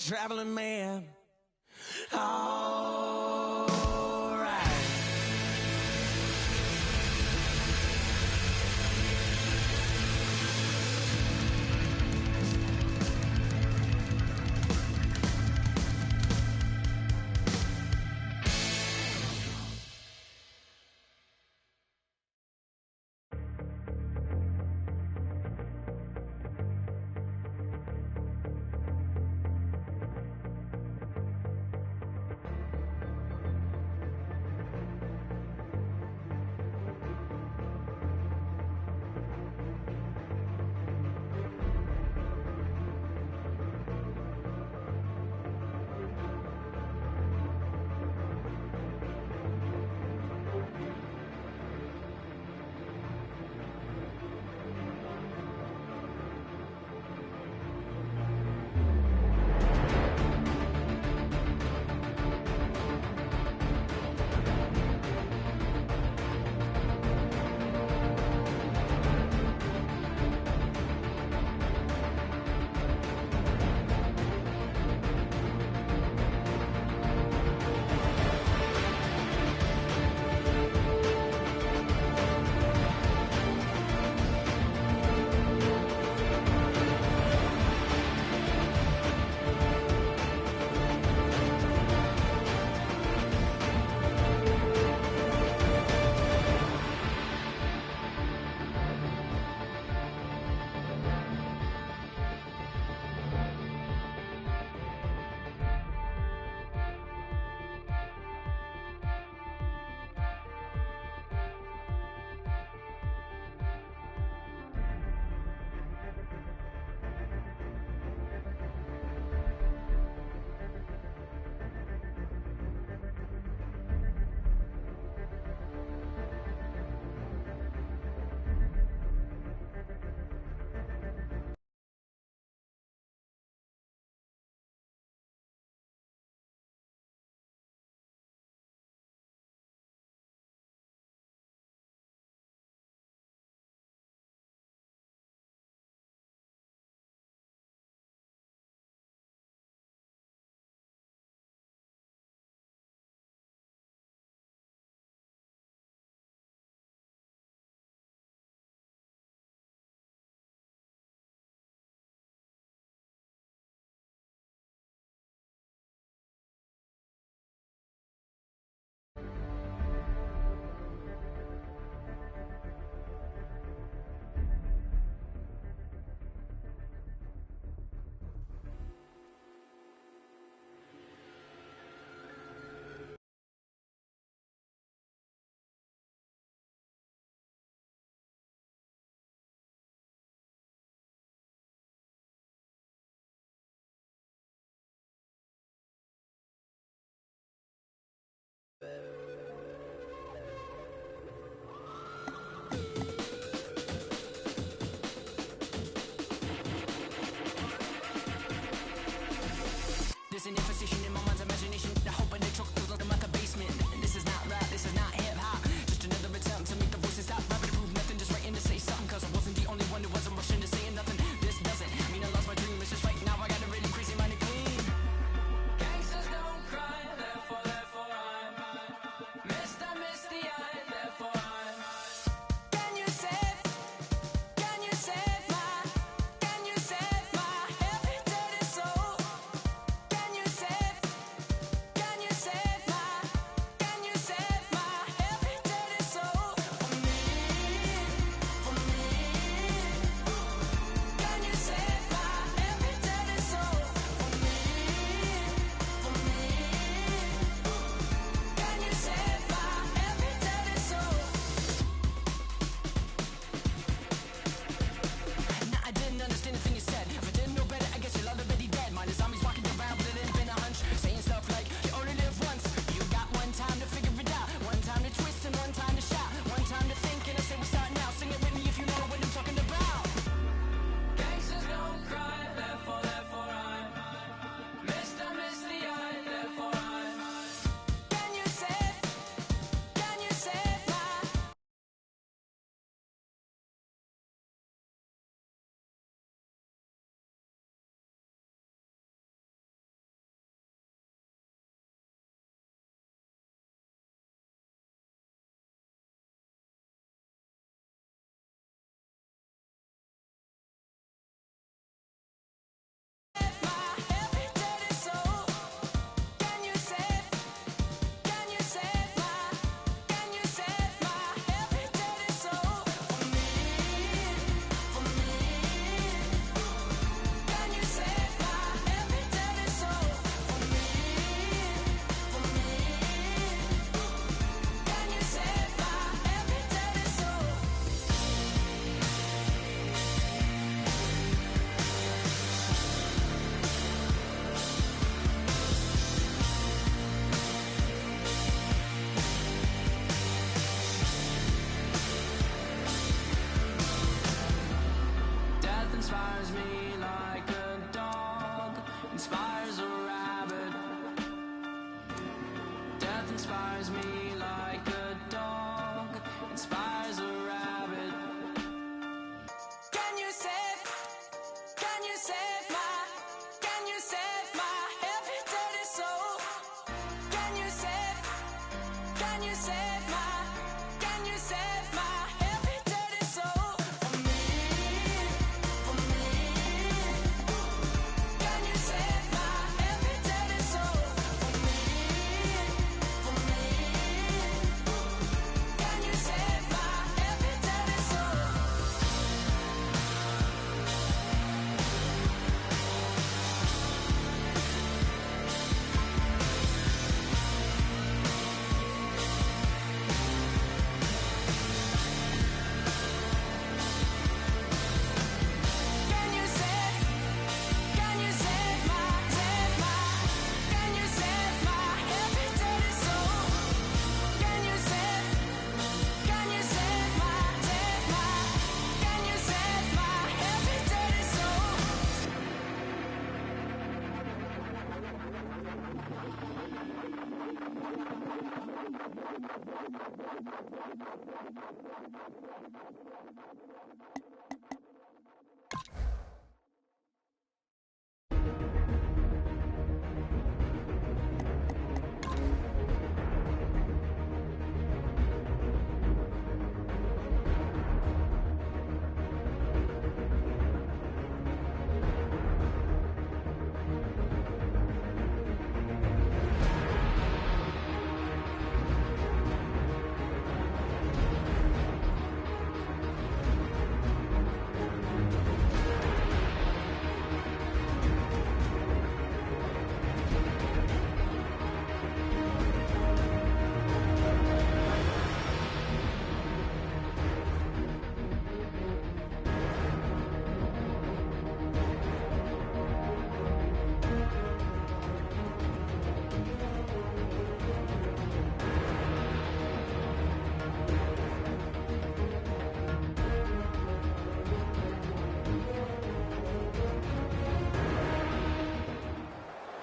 traveling man. All right.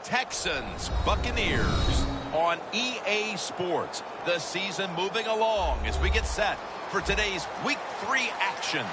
Texans, Buccaneers on EA Sports. The season moving along as we get set for today's Week 3 action.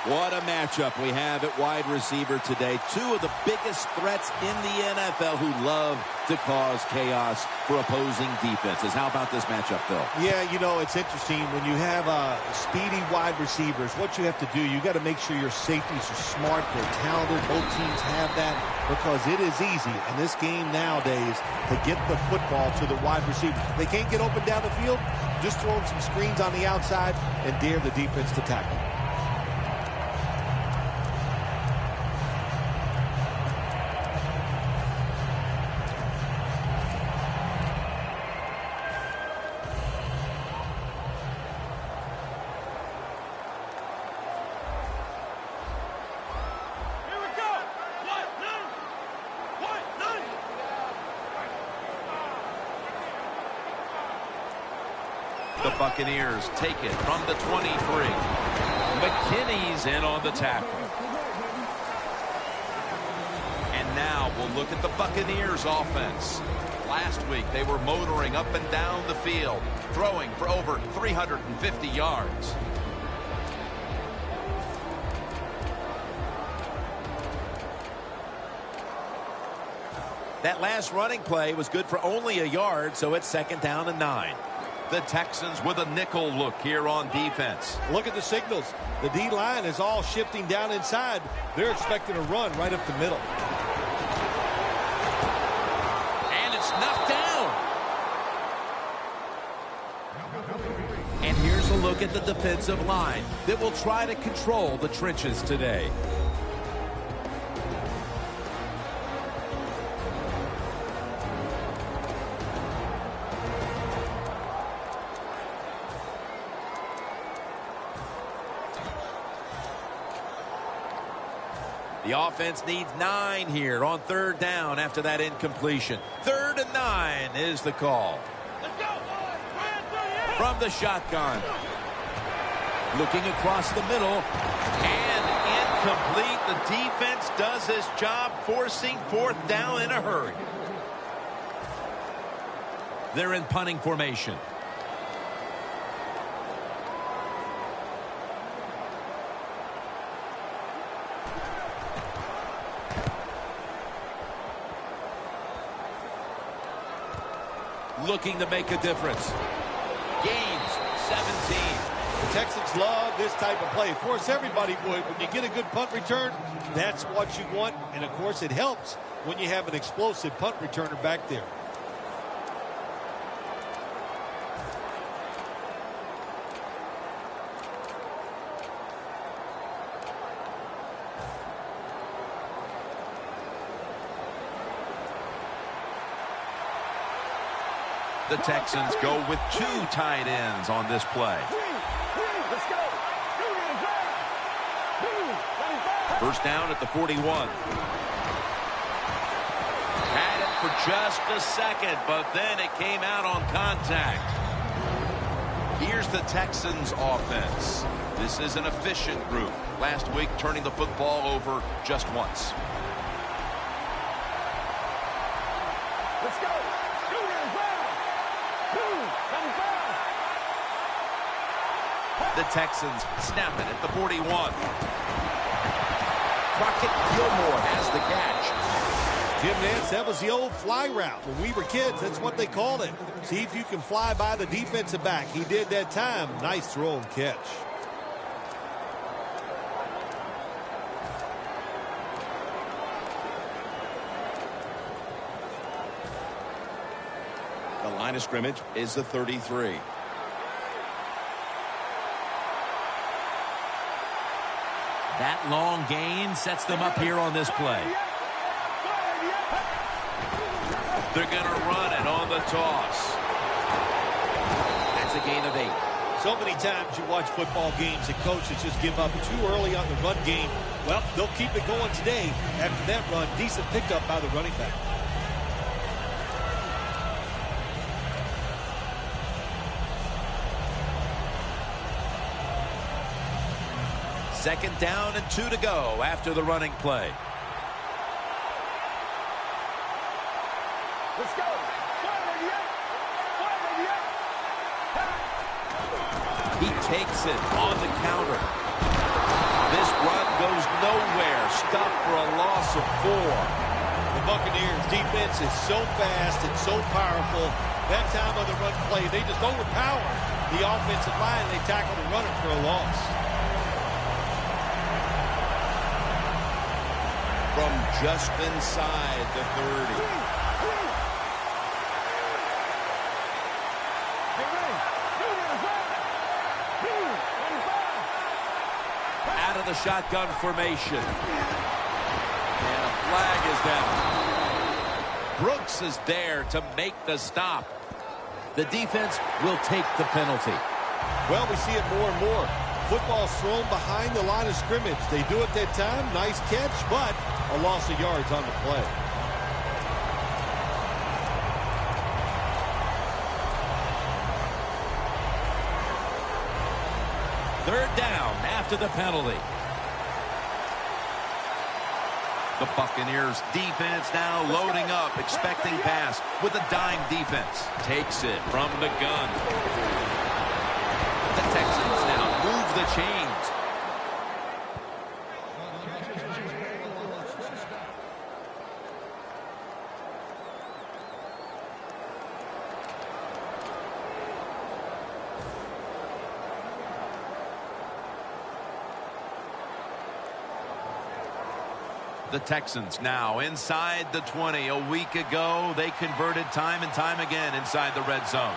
What a matchup we have at wide receiver today. Two of the biggest threats in the NFL who love to cause chaos for opposing defenses. How about this matchup, Phil? Yeah, you know, it's interesting. When you have speedy wide receivers, what you have to do, you got to make sure your safeties are smart, they're talented. Both teams have that because it is easy in this game nowadays to get the football to the wide receivers. If they can't get open down the field, just throw them some screens on the outside and dare the defense to tackle. The Buccaneers take it from the 23. McKinney's in on the tackle. And now we'll look at the Buccaneers offense. Last week they were motoring up and down the field, throwing for over 350 yards. That last running play was good for only a yard, so it's 2nd down and 9. The Texans with a nickel look here on defense. Look at the signals. The D-line is all shifting down inside. They're expecting a run right up the middle. And it's knocked down. And here's a look at the defensive line that will try to control the trenches today. The offense needs 9 here on 3rd down after that incompletion. 3rd and 9 is the call. Let's go, boys. From the shotgun. Looking across the middle. And incomplete. The defense does his job forcing 4th down in a hurry. They're in punting formation. Looking to make a difference. Gains 17. The Texans love this type of play. Of course, everybody would. When you get a good punt return, that's what you want. And, of course, it helps when you have an explosive punt returner back there. The Texans go with 2 tight ends on this play. First down at the 41. Had it for just a second, but then it came out on contact. Here's the Texans offense. This is an efficient group. Last week turning the football over just once. Let's go. The Texans snap it at the 41. Crockett Gilmore has the catch. Jim Nance, that was the old fly route. When we were kids, that's what they called it. See if you can fly by the defensive back. He did that time. Nice throw and catch. The line of scrimmage is the 33. That long gain sets them up here on this play. They're going to run it on the toss. That's a gain of 8. So many times you watch football games and coaches just give up too early on the run game. Well, they'll keep it going today. After that run, decent pickup by the running back. Second down and 2 to go after the running play. Let's go. He takes it on the counter. This run goes nowhere. Stopped for a loss of 4. The Buccaneers defense is so fast and so powerful. That time on the run play, they just overpower the offensive line. They tackle the runner for a loss. From just inside the 30. Out of the shotgun formation. And a flag is down. Brooks is there to make the stop. The defense will take the penalty. Well, we see it more and more. Football's thrown behind the line of scrimmage. They do it that time. Nice catch, but a loss of yards on the play. Third down after the penalty. The Buccaneers defense now loading up, expecting pass with a dime defense. Takes it from the gun. The Texans now move the chains. The Texans now inside the 20. A week ago, they converted time and time again inside the red zone.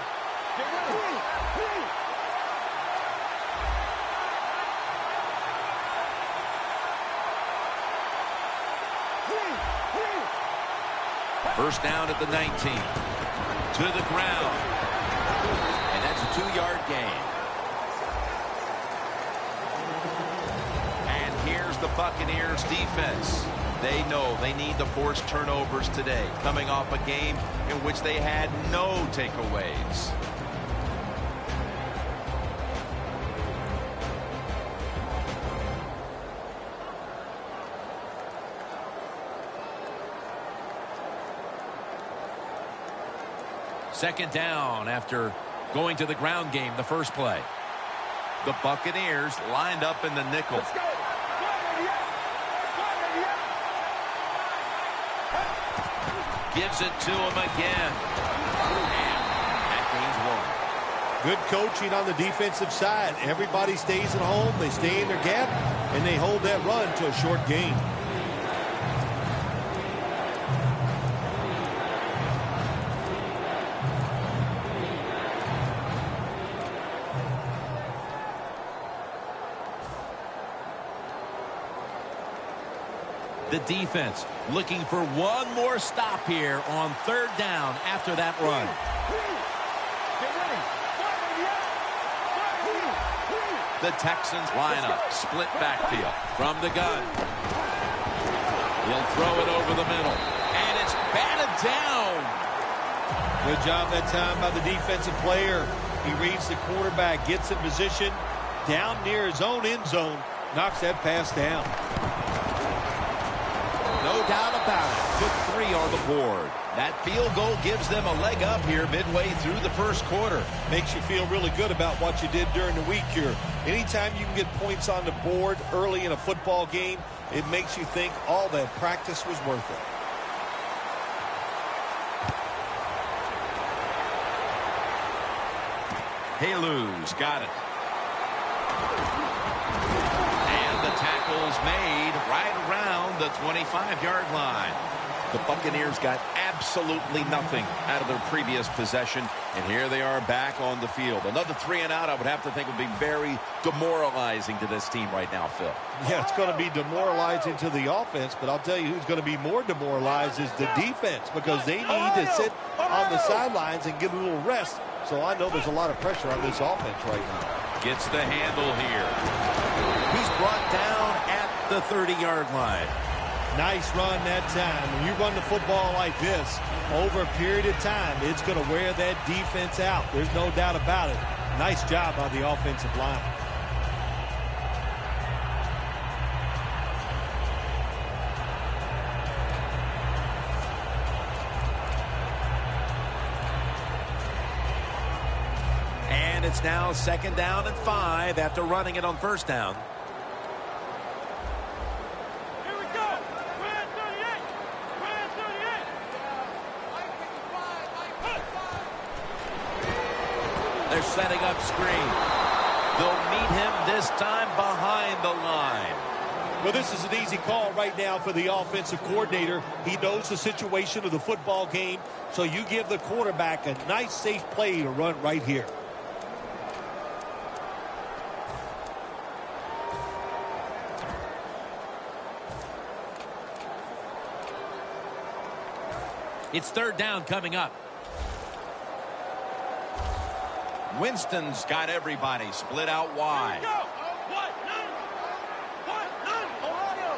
First down at the 19. To the ground. And that's a 2-yard gain. And here's the Buccaneers defense. They know they need to force turnovers today, coming off a game in which they had no takeaways. Second down after going to the ground game the first play. The Buccaneers lined up in the nickel. Let's go. Gives it to him again. And that gains 1. Good coaching on the defensive side. Everybody stays at home. They stay in their gap, and they hold that run to a short gain. The defense looking for one more stop here on third down after that run. The Texans line up, split backfield from the gun. He'll throw it over the middle, and it's batted down. Good job that time by the defensive player. He reads the quarterback, gets in position down near his own end zone, knocks that pass down. No No doubt about it. Put 3 on the board. That field goal gives them a leg up here midway through the first quarter. Makes you feel really good about what you did during the week here. Anytime you can get points on the board early in a football game, it makes you think all that practice was worth it. Halu's got it. And the tackle's made right around the 25-yard line. The Buccaneers got absolutely nothing out of their previous possession, and here they are back on the field. Another 3 and out, I would have to think, would be very demoralizing to this team right now, Phil. Yeah, it's going to be demoralizing to the offense, but I'll tell you who's going to be more demoralized is the defense, because they need to sit on the sidelines and get a little rest. So I know there's a lot of pressure on this offense right now. Gets the handle here. He's brought down at the 30-yard line. Nice run that time. When you run the football like this, over a period of time, it's going to wear that defense out. There's no doubt about it. Nice job by the offensive line. And it's now 2nd down and 5 after running it on 1st down. Here we go. We're at 38. We're at 38. They're setting up screen. They'll meet him this time behind the line. Well, this is an easy call right now for the offensive coordinator. He knows the situation of the football game, so you give the quarterback a nice, safe play to run right here. It's 3rd down coming up. Winston's got everybody split out wide. Go. What? None. What? None. Ohio.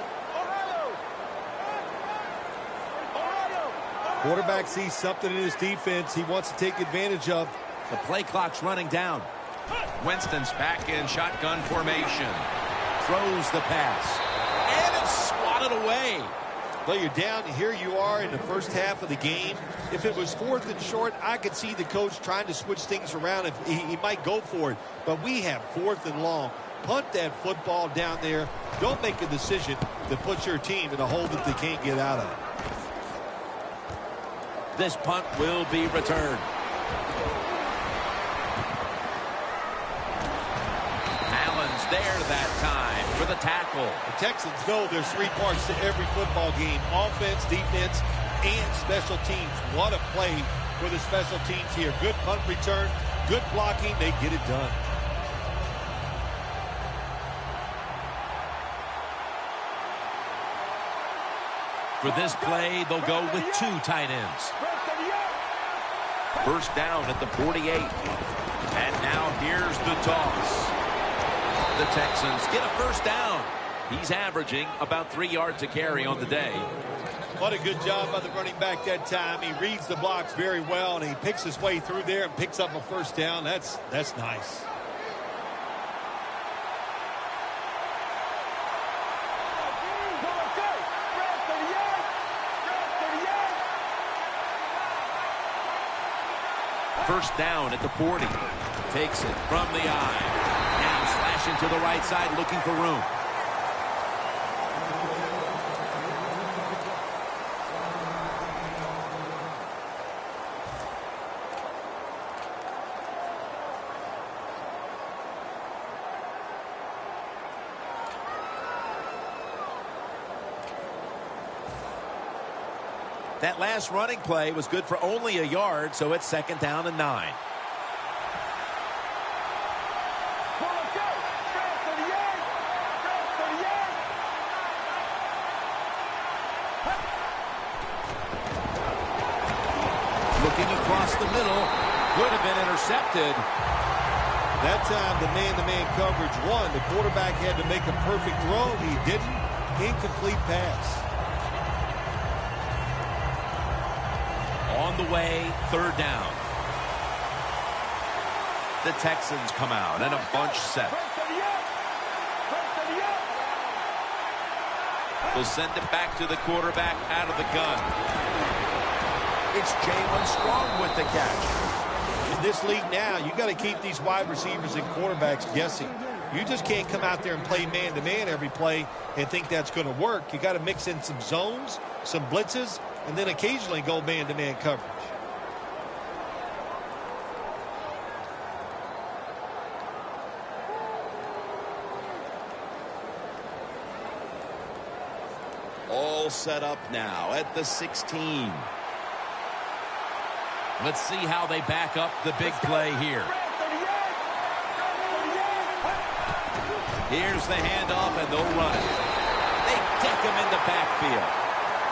Quarterback sees something in his defense he wants to take advantage of. The play clock's running down. Winston's back in shotgun formation. Throws the pass. And it's swatted away. Well, you're down. Here you are in the first half of the game. If it was 4th and short, I could see the coach trying to switch things around. If he might go for it. But we have 4th and long. Punt that football down there. Don't make a decision to put your team in a hole that they can't get out of. This punt will be returned. Allen's there that time for the tackle. The Texans know there's 3 parts to every football game. Offense, defense, and special teams. What a play for the special teams here. Good punt return, good blocking. They get it done. For this play, they'll go with 2 tight ends. 1st down at the 48. And now here's the toss. The Texans get a 1st down. He's averaging about 3 yards a carry on the day. What a good job by the running back that time. He reads the blocks very well, and he picks his way through there and picks up a 1st down. That's nice. First down at the 40. Takes it from the eye. Now slashing to the right side, looking for room. That last running play was good for only a yard, so it's 2nd down and 9. Looking across the middle, could have been intercepted. That time, the man-to-man coverage won. The quarterback had to make a perfect throw. He didn't. Incomplete pass. On the way, 3rd down. The Texans come out and a bunch set. They'll send it back to the quarterback out of the gun. It's Jalen Strong with the catch. In this league now, you got to keep these wide receivers and quarterbacks guessing. You just can't come out there and play man-to-man every play and think that's going to work. You got to mix in some zones, some blitzes, and then occasionally go man-to-man coverage. All set up now at the 16. Let's see how they back up the big play here. Here's the handoff, and they'll run it. They deck him in the backfield.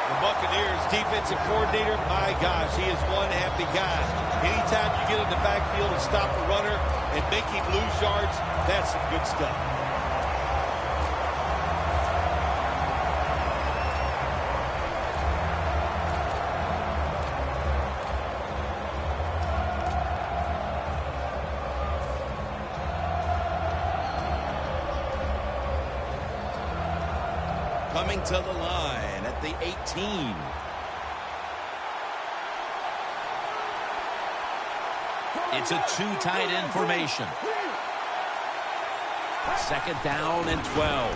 The Buccaneers defensive coordinator, my gosh, he is one happy guy. Anytime you get in the backfield and stop the runner and make him lose yards, that's some good stuff. Coming to the line at the 18. It's a two tight end formation. Second down and 12.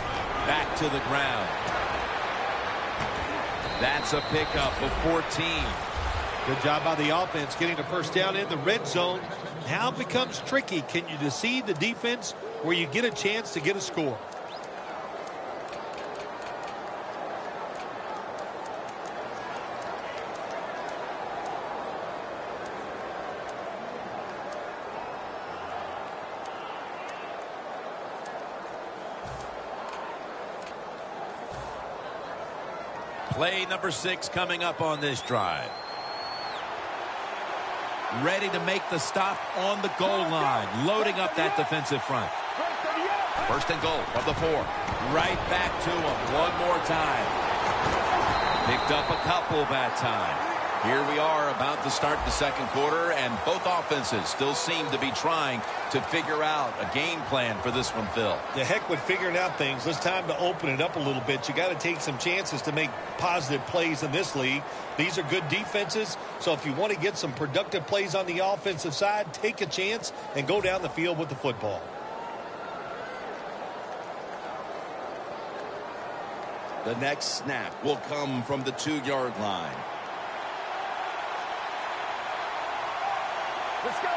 Back to the ground. That's a pickup of 14. Good job by the offense getting the first down in the red zone. Now it becomes tricky. Can you deceive the defense where you get a chance to get a score? Play number 6 coming up on this drive. Ready to make the stop on the goal line. Loading up that defensive front. First and goal from the 4. Right back to him one more time. Picked up a couple that time. Here we are about to start the second quarter, and both offenses still seem to be trying to figure out a game plan for this one, Phil. The heck with figuring out things. It's time to open it up a little bit. You got to take some chances to make positive plays in this league. These are good defenses, so if you want to get some productive plays on the offensive side, take a chance and go down the field with the football. The next snap will come from the 2-yard line. Let's go.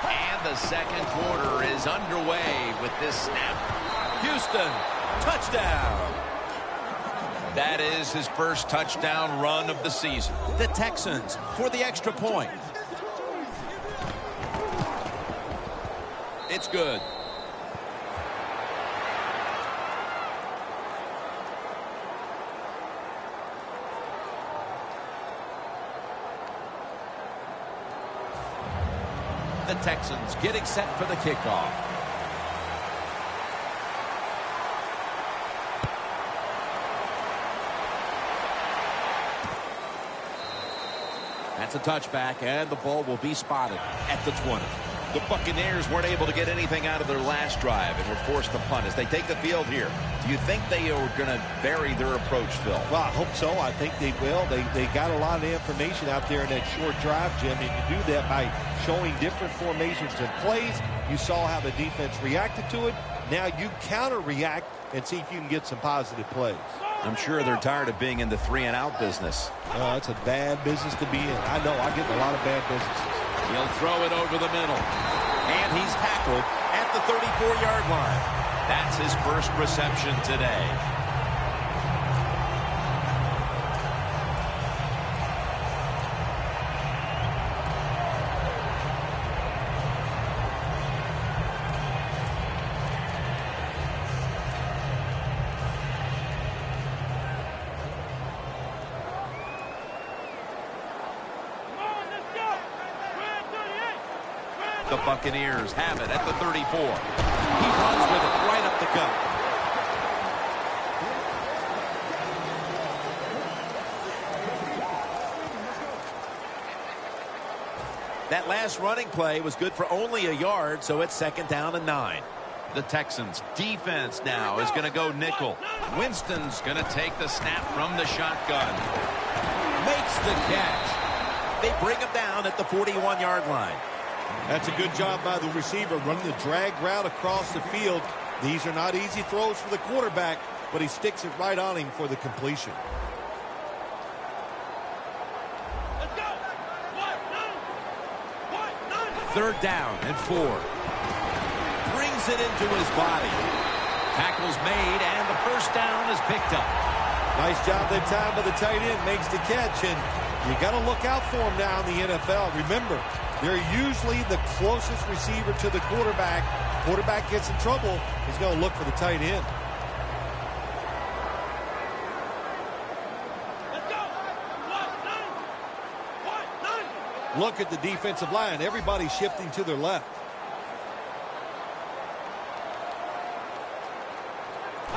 And the second quarter is underway with this snap. Houston, touchdown. That is his first touchdown run of the season. The Texans for the extra point. It's good. The Texans getting set for the kickoff. That's a touchback, and the ball will be spotted at the 20. The Buccaneers weren't able to get anything out of their last drive and were forced to punt as they take the field here. Do you think they are going to vary their approach, Phil? Well, I hope so. I think they will. They got a lot of information out there in that short drive, Jim, and you do that by showing different formations and plays. You saw how the defense reacted to it. Now you counter-react and see if you can get some positive plays. I'm sure they're tired of being in the 3-and-out business. Oh, it's a bad business to be in. I know. I get in a lot of bad businesses. He'll throw it over the middle. And he's tackled at the 34-yard line. That's his first reception today. The Buccaneers have it at the 34. He runs with it right up the gut. That last running play was good for only a yard, so it's second down and 9. The Texans defense now is going to go nickel. Winston's going to take the snap from the shotgun. Makes the catch. They bring him down at the 41-yard line. That's a good job by the receiver running the drag route across the field. These are not easy throws for the quarterback, but he sticks it right on him for the completion. Let's go. 3rd down and 4. Brings it into his body. Tackle's made, and the first down is picked up. Nice job that time by the tight end. Makes the catch, and you got to look out for him now in the NFL. Remember, they're usually the closest receiver to the quarterback. Quarterback gets in trouble, he's going to look for the tight end. Look at the defensive line. Everybody's shifting to their left.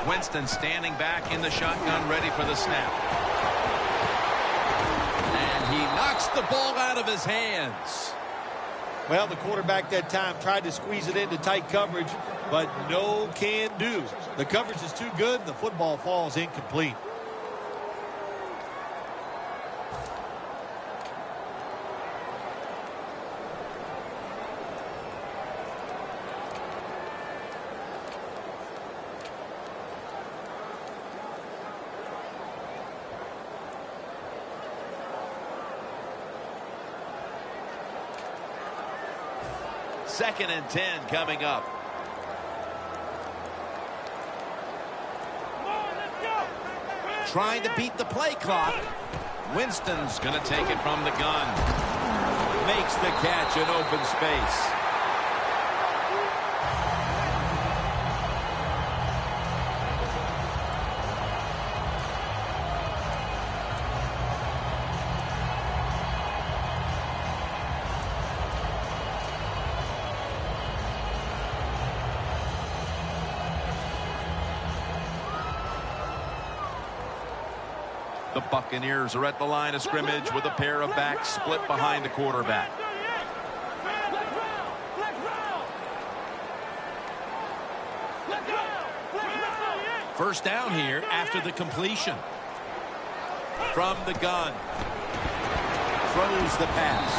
Winston standing back in the shotgun, ready for the snap. And he knocks the ball out of his hands. Well, the quarterback that time tried to squeeze it into tight coverage, but no can do. The coverage is too good, and the football falls incomplete. Second and 10 coming up. Trying to beat the play clock. Winston's going to take it from the gun. Makes the catch in open space. The Buccaneers are at the line of scrimmage with a pair of backs split behind the quarterback. First down here after the completion. From the gun. Throws the pass.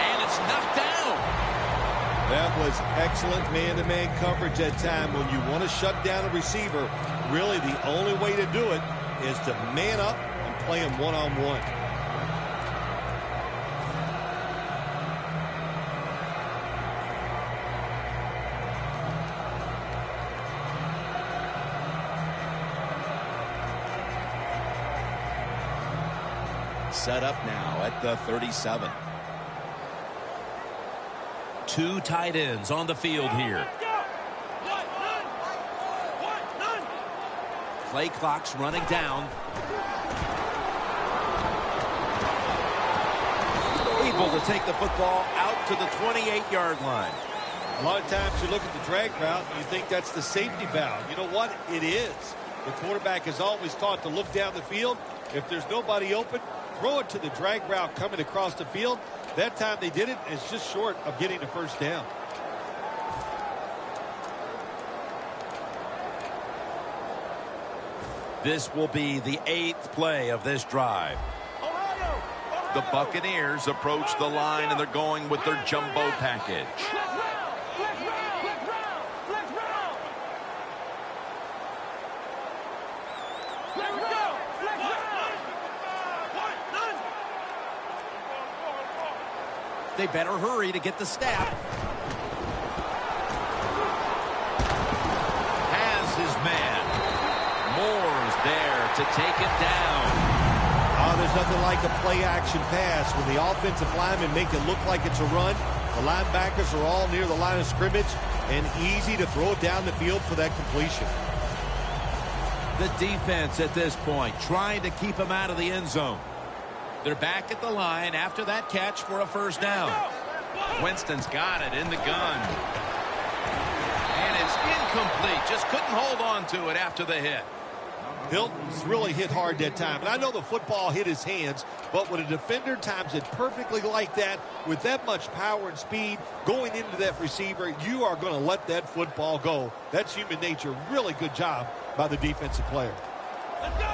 And it's knocked down. That was excellent man-to-man coverage that time. When you want to shut down a receiver, really the only way to do it is to man up and play him one-on-one. Set up now at the 37. Two tight ends on the field here. Play clock's running down. Able to take the football out to the 28-yard line. A lot of times you look at the drag route and you think that's the safety valve. You know what? It is. The quarterback is always taught to look down the field. If there's nobody open, throw it to the drag route coming across the field. That time they did it. It's just short of getting the first down. This will be the 8th play of this drive. The Buccaneers approach the line, and they're going with their jumbo package. They better hurry to get the snap. Has his man. Moore's there to take it down. Oh, there's nothing like a play-action pass. When the offensive linemen make it look like it's a run, the linebackers are all near the line of scrimmage, and easy to throw it down the field for that completion. The defense at this point trying to keep him out of the end zone. They're back at the line after that catch for a first down. Winston's got it in the gun. And it's incomplete. Just couldn't hold on to it after the hit. Hilton's really hit hard that time. And I know the football hit his hands, but when a defender times it perfectly like that, with that much power and speed going into that receiver, you are going to let that football go. That's human nature. Really good job by the defensive player. Let's go.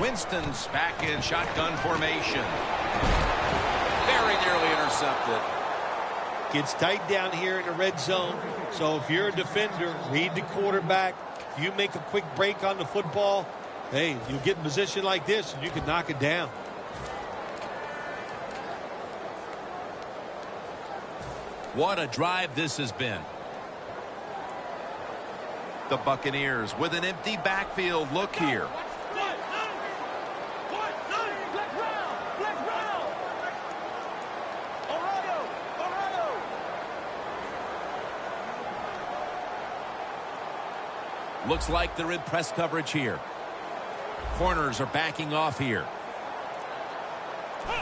Winston's back in shotgun formation. Very nearly intercepted. Gets tight down here in the red zone. So if you're a defender, read the quarterback. If you make a quick break on the football, hey, you get in position like this and you can knock it down. What a drive this has been. The Buccaneers with an empty backfield look here. Looks like they're in press coverage here. Corners are backing off here.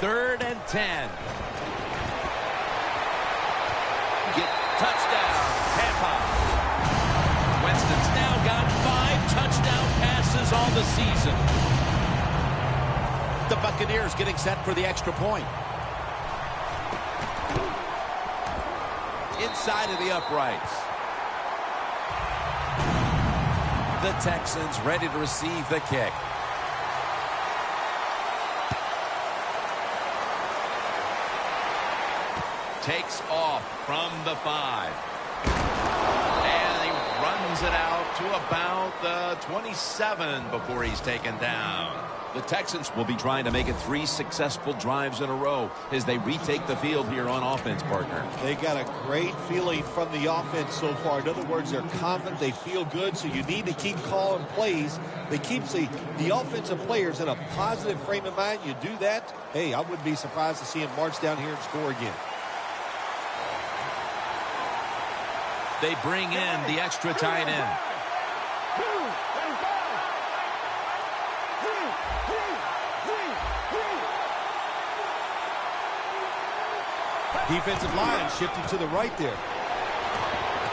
3rd and 10. Touchdown, Tampa. Winston's now got 5 touchdown passes on the season. The Buccaneers getting set for the extra point. Inside of the uprights. The Texans ready to receive the kick. Takes off from the 5. And he runs it out to about the 27 before he's taken down. The Texans will be trying to make it 3 successful drives in a row as they retake the field here on offense, partner. They got a great feeling from the offense so far. In other words, they're confident, they feel good, so you need to keep calling plays. They keep the offensive players in a positive frame of mind. You do that, hey, I wouldn't be surprised to see them march down here and score again. They bring in the extra tight end. Defensive line shifting to the right there.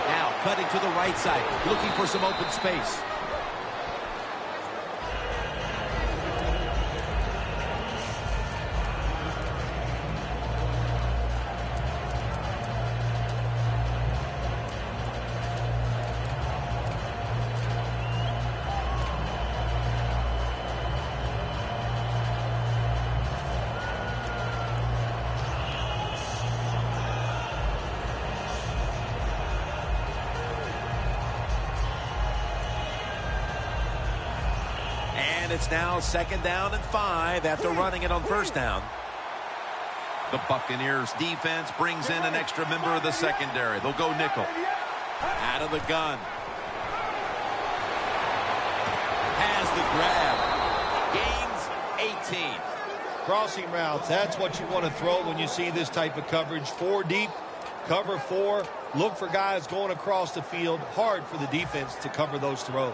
Now cutting to the right side, looking for some open space. And it's now 2nd down and 5 after running it on 1st down. The Buccaneers defense brings in an extra member of the secondary. They'll go nickel. Out of the gun. Has the grab. Gains 18. Crossing routes, that's what you want to throw when you see this type of coverage. 4 deep, cover 4. Look for guys going across the field. Hard for the defense to cover those throws.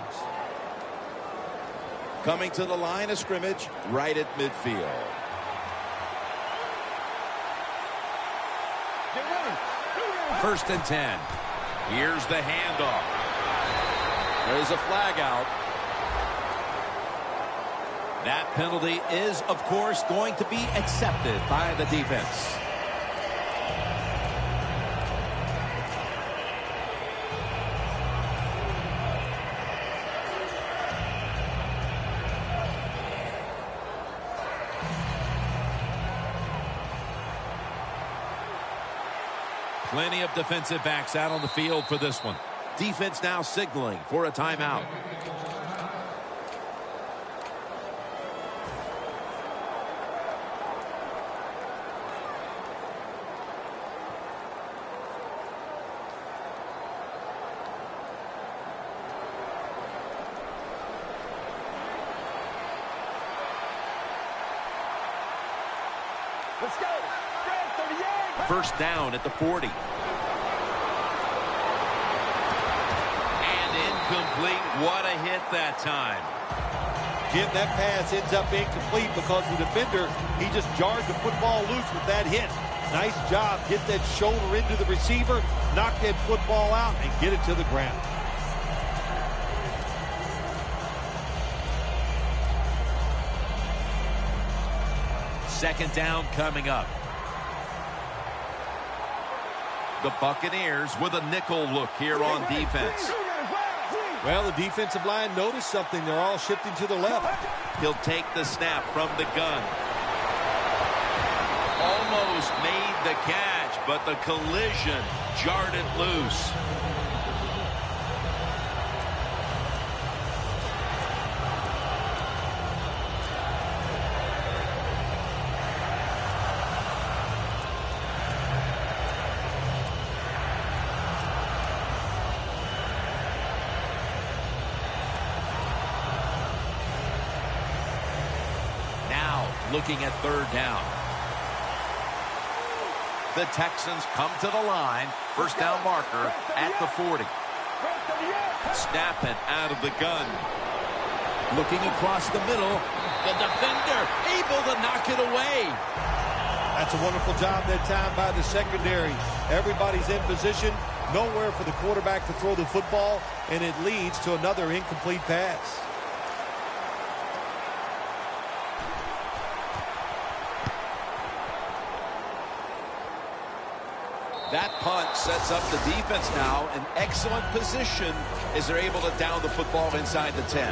Coming to the line of scrimmage right at midfield. First and 10. Here's the handoff. There's a flag out. That penalty is, of course, going to be accepted by the defense. Plenty of defensive backs out on the field for this one. Defense now signaling for a timeout. Let's go. Grab 38. First down at the 40. And incomplete. What a hit that time. Jim, that pass ends up incomplete because the defender, he just jarred the football loose with that hit. Nice job. Get that shoulder into the receiver, knock that football out, and get it to the ground. Second down coming up. The Buccaneers with a nickel look here on defense. Well, the defensive line noticed something. They're all shifting to the left. He'll take the snap from the gun. Almost made the catch, but the collision jarred it loose. Looking at third down. The Texans come to the line. First down marker at the 40. Snap it out of the gun. Looking across the middle. The defender able to knock it away. That's a wonderful job that time by the secondary. Everybody's in position. Nowhere for the quarterback to throw the football, and it leads to another incomplete pass. That punt sets up the defense now in excellent position as they're able to down the football inside the 10.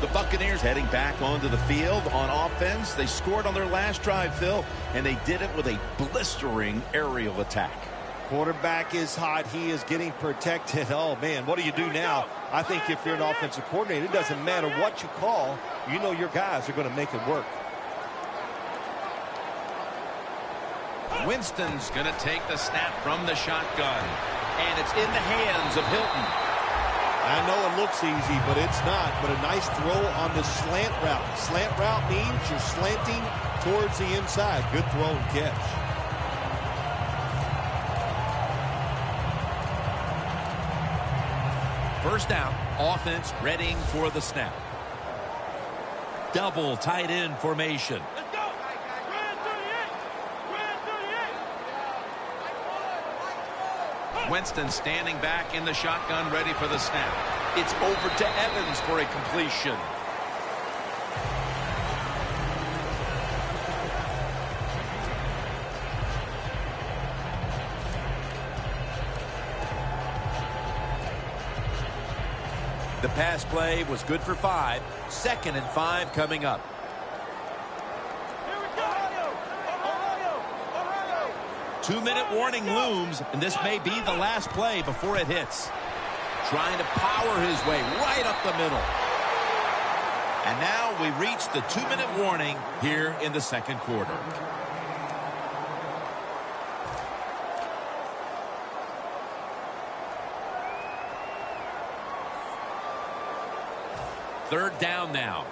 The Buccaneers heading back onto the field on offense. They scored on their last drive, Phil, and they did it with a blistering aerial attack. Quarterback is hot. He is getting protected. Oh, man, what do you do now? I think if you're an offensive coordinator, it doesn't matter what you call. You know your guys are going to make it work. Winston's going to take the snap from the shotgun. And it's in the hands of Hilton. I know it looks easy, but it's not. But a nice throw on the slant route. Slant route means you're slanting towards the inside. Good throw and catch. First down, offense readying for the snap. Double tight end formation. Winston standing back in the shotgun, ready for the snap. It's over to Evans for a completion. The pass play was good for 5. 2nd and 5 coming up. 2-minute warning looms, and this may be the last play before it hits. Trying to power his way right up the middle. And now we reach the 2-minute warning here in the second quarter. Third down now.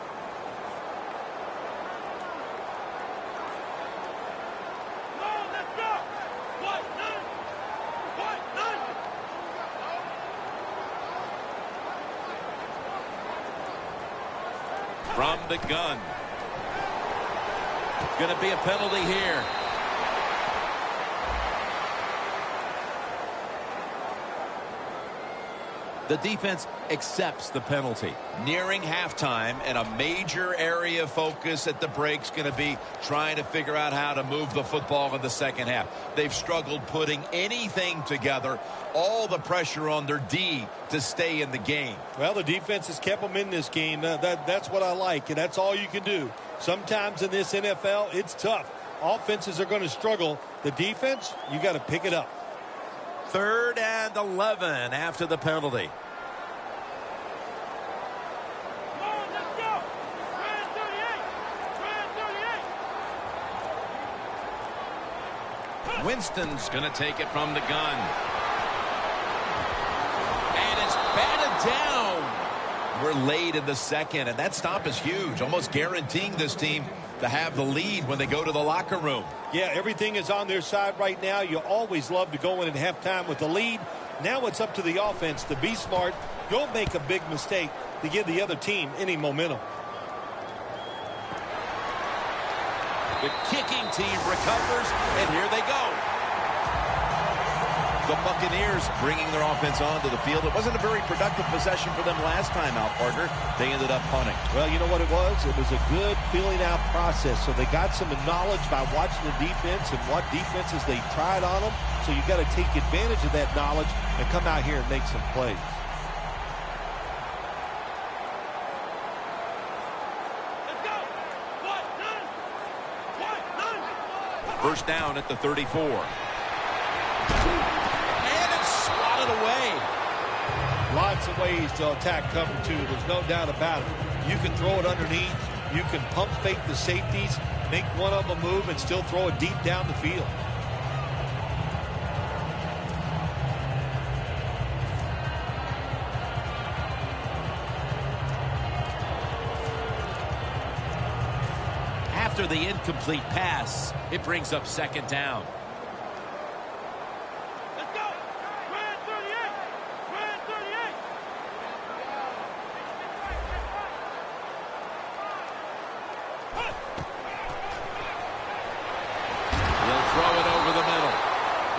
From the gun. Going to be a penalty here. The defense accepts the penalty. Nearing halftime, and a major area of focus at the break's going to be trying to figure out how to move the football in the second half. They've struggled putting anything together. All the pressure on their D to stay in the game. Well, the defense has kept them in this game. That's what I like, and that's all you can do. Sometimes in this NFL, it's tough. Offenses are going to struggle. The defense, you got to pick it up. 3rd and 11 after the penalty. Winston's going to take it from the gun. And it's batted down. We're late in the second, and that stop is huge, almost guaranteeing this team to have the lead when they go to the locker room. Yeah, everything is on their side right now. You always love to go in at halftime with the lead. Now it's up to the offense to be smart. Don't make a big mistake to give the other team any momentum. The kicking team recovers, and here they go. The Buccaneers bringing their offense onto the field. It wasn't a very productive possession for them last time out, partner. They ended up punting. Well, you know what it was? It was a good feeling out process. So they got some knowledge by watching the defense and what defenses they tried on them. So you got to take advantage of that knowledge and come out here and make some plays. Let's go. One, none. First down at the 34. Away. Lots of ways to attack cover two. There's no doubt about it. You can throw it underneath. You can pump fake the safeties, make one of them move, and still throw it deep down the field. After the incomplete pass, it brings up second down.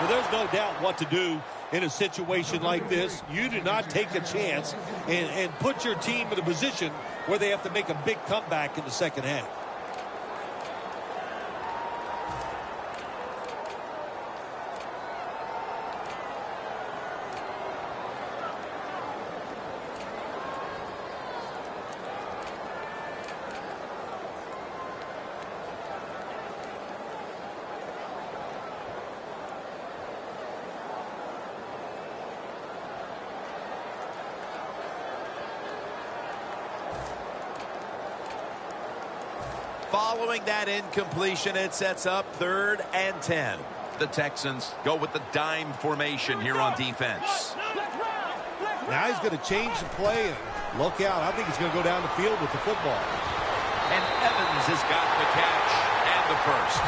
There's no doubt what to do in a situation like this. You do not take a chance and put your team in a position where they have to make a big comeback in the second half. Following that incompletion, it sets up 3rd and 10. The Texans go with the dime formation here on defense. Now he's going to change the play and look out. I think he's going to go down the field with the football. And Evans has got the catch and the first.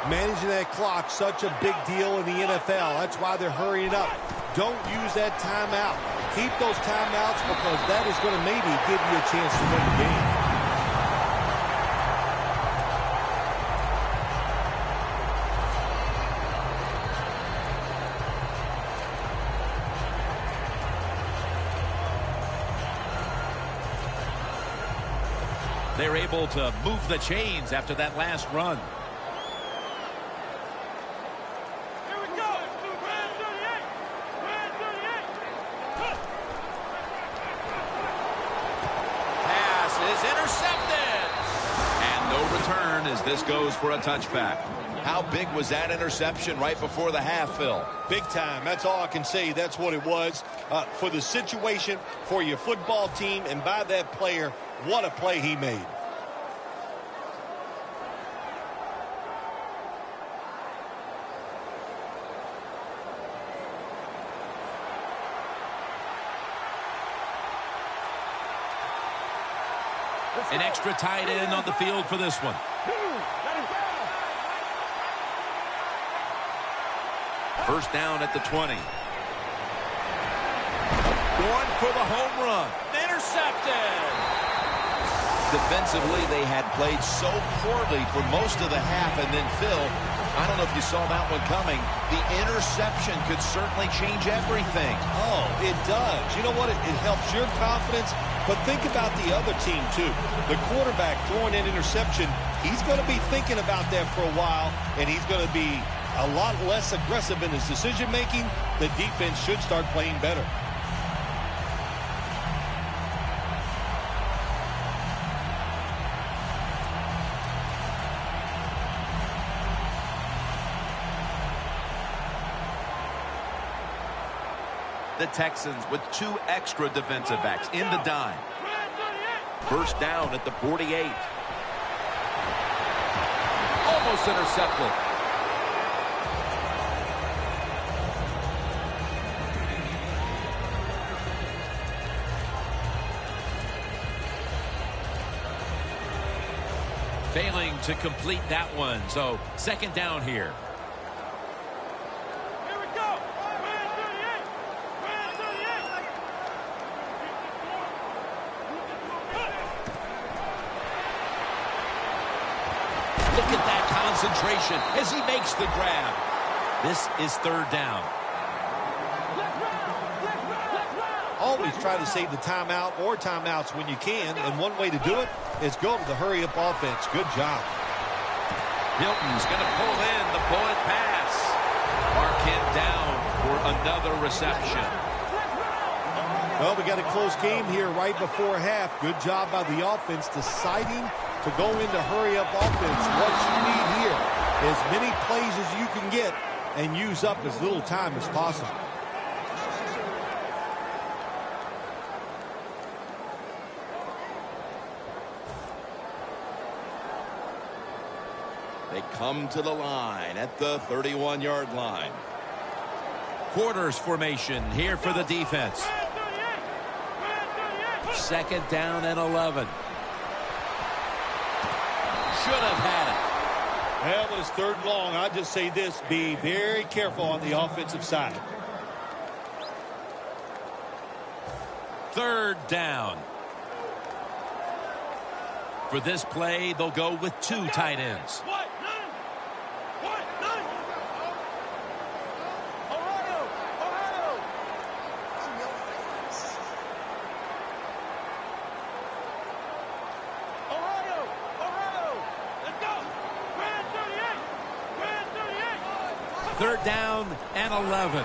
Managing that clock, such a big deal in the NFL. That's why they're hurrying up. Don't use that timeout. Keep those timeouts because that is going to maybe give you a chance to win the game. They're able to move the chains after that last run. As this goes for a touchback. How big was that interception right before the half, Phil? Big time. That's all I can say. That's what it was. For the situation, for your football team, and by that player, what a play he made. An extra tight end on the field for this one. First down at the 20. Going for the home run. Intercepted. Defensively, they had played so poorly for most of the half, and then Phil, I don't know if you saw that one coming. The interception could certainly change everything. Oh, it does. You know what? It helps your confidence. But think about the other team, too. The quarterback throwing an interception, he's going to be thinking about that for a while, and he's going to be a lot less aggressive in his decision-making. The defense should start playing better. The Texans with 2 extra defensive backs in the dime. First down at the 48. Almost intercepted. Failing to complete that one. So second down here. Look at that concentration as he makes the grab. This is third down. Always try to save the timeout or timeouts when you can, and one way to do it is go to the hurry-up offense. Good job. Hilton's going to pull in the bullet pass. Mark him down for another reception. Well, we got a close game here right before half. Good job by the offense deciding to go into hurry-up offense. What you need here is as many plays as you can get and use up as little time as possible. They come to the line at the 31-yard line. Quarters formation here for the defense. Second down and 11. Should have had it. Well, when it's third and long, I'd just say this: be very careful on the offensive side. Third down. For this play, they'll go with two tight ends. Third down and 11.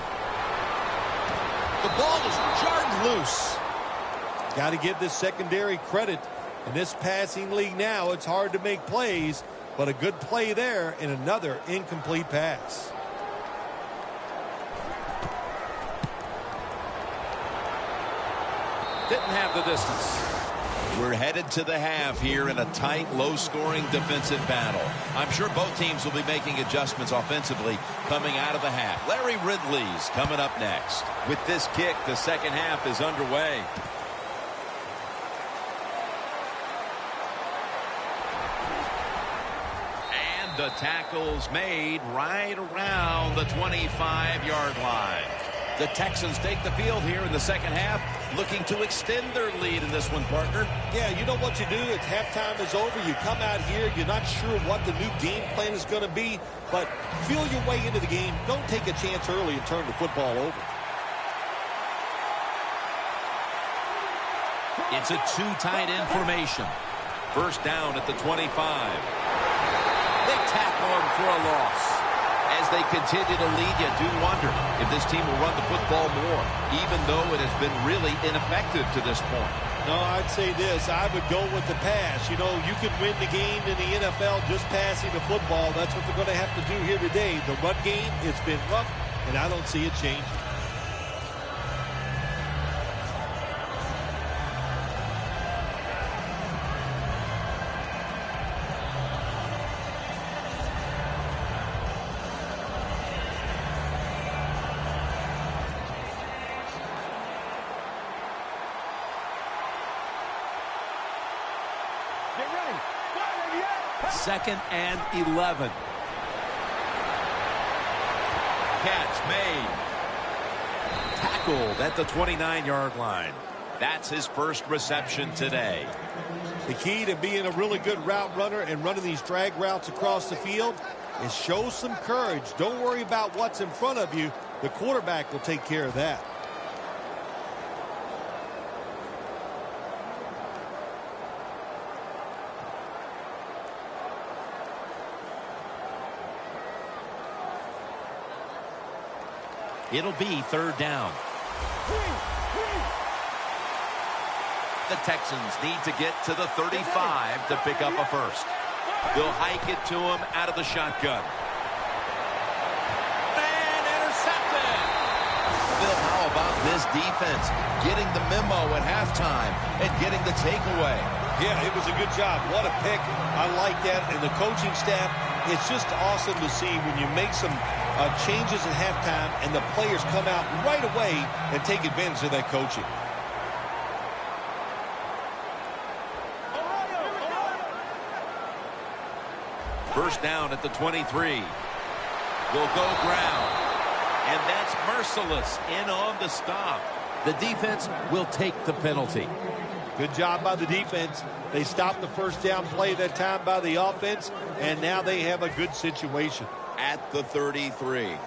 The ball is jarred loose. Got to give this secondary credit. In this passing league now, it's hard to make plays, but a good play there and another incomplete pass. Didn't have the distance. We're headed to the half here in a tight, low-scoring defensive battle. I'm sure both teams will be making adjustments offensively coming out of the half. Larry Ridley's coming up next. With this kick, the second half is underway. And the tackle's made right around the 25-yard line. The Texans take the field here in the second half, looking to extend their lead in this one, partner. Yeah, you know what you do? If halftime is over, you come out here, you're not sure what the new game plan is going to be, but feel your way into the game. Don't take a chance early and turn the football over. It's a two tight end formation. First down at the 25. They tackle him for a loss. As they continue to lead, you do wonder if this team will run the football more, even though it has been really ineffective to this point. No, I'd say this. I would go with the pass. You know, you can win the game in the NFL just passing the football. That's what they're going to have to do here today. The run game, it's been rough, and I don't see it changing. Second and 11. Catch made. Tackled at the 29-yard line. That's his first reception today. The key to being a really good route runner and running these drag routes across the field is show some courage. Don't worry about what's in front of you. The quarterback will take care of that. It'll be third down. The Texans need to get to the 35 to pick up a first. They'll hike it to him out of the shotgun. And intercepted. Phil, how about this defense getting the memo at halftime and getting the takeaway? Yeah, it was a good job. What a pick. I like that. And the coaching staff, it's just awesome to see when you make some changes at halftime and the players come out right away and take advantage of that coaching. First down at the 23. Will go ground. And that's merciless in on the stop. The defense will take the penalty. Good job by the defense. They stopped the first down play that time by the offense, and now they have a good situation. At the 33.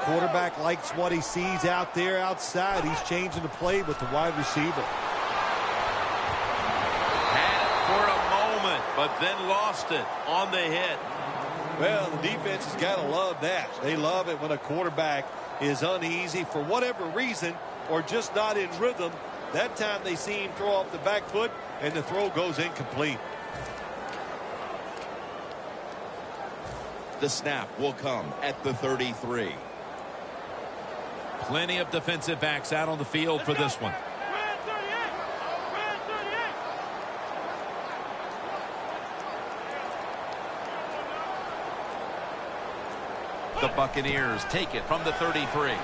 Quarterback likes what he sees out there outside. He's changing the play with the wide receiver. Had it for a moment, but then lost it on the hit. Well, the defense has got to love that. They love it when a quarterback is uneasy for whatever reason or just not in rhythm. That time they see him throw off the back foot, and the throw goes incomplete. The snap will come at the 33. Plenty of defensive backs out on the field for this one. The Buccaneers take it from the 33.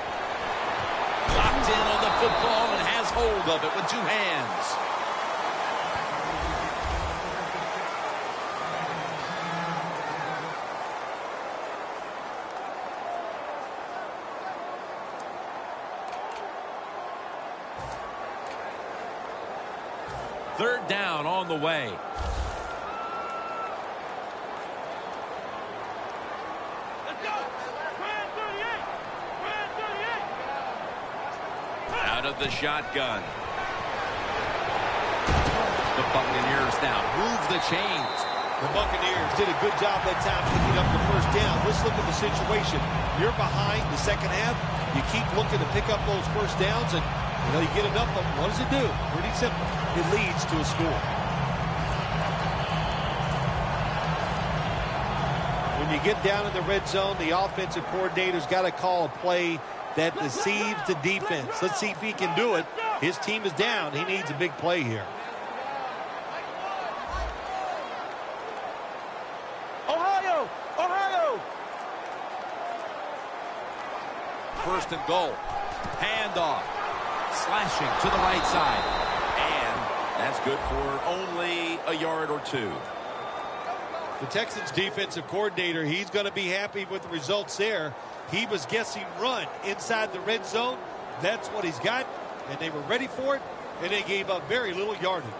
Locked in on the football and has hold of it with two hands. Third down on the way. Out of the shotgun. The Buccaneers now move the chains. The Buccaneers did a good job that time picking up the first down. Let's look at the situation. You're behind the second half. You keep looking to pick up those first downs, and you get enough of them. What does it do? Pretty simple. It leads to a score. When you get down in the red zone, the offensive coordinator's got to call a play that deceives the defense. Let's see if he can do it. His team is down. He needs a big play here. Ohio! First and goal. Handoff. Slashing to the right side. And that's good for only a yard or two. The Texans defensive coordinator, he's going to be happy with the results there. He was guessing run inside the red zone. That's what he's got, and they were ready for it, and they gave up very little yardage.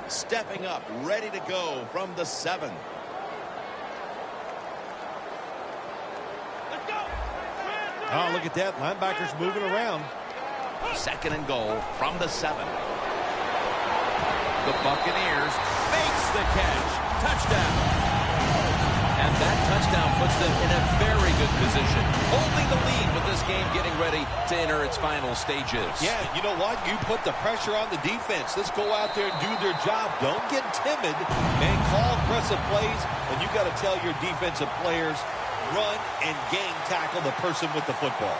Stepping up, ready to go from the 7. Oh, look at that. Linebackers moving around. Second and goal from the 7. The Buccaneers makes the catch. Touchdown. And that touchdown puts them in a very good position, holding the lead with this game getting ready to enter its final stages. Yeah, you know what? You put the pressure on the defense. Let's go out there and do their job. Don't get timid. Man, call aggressive plays, and you got to tell your defensive players, run and gang tackle the person with the football.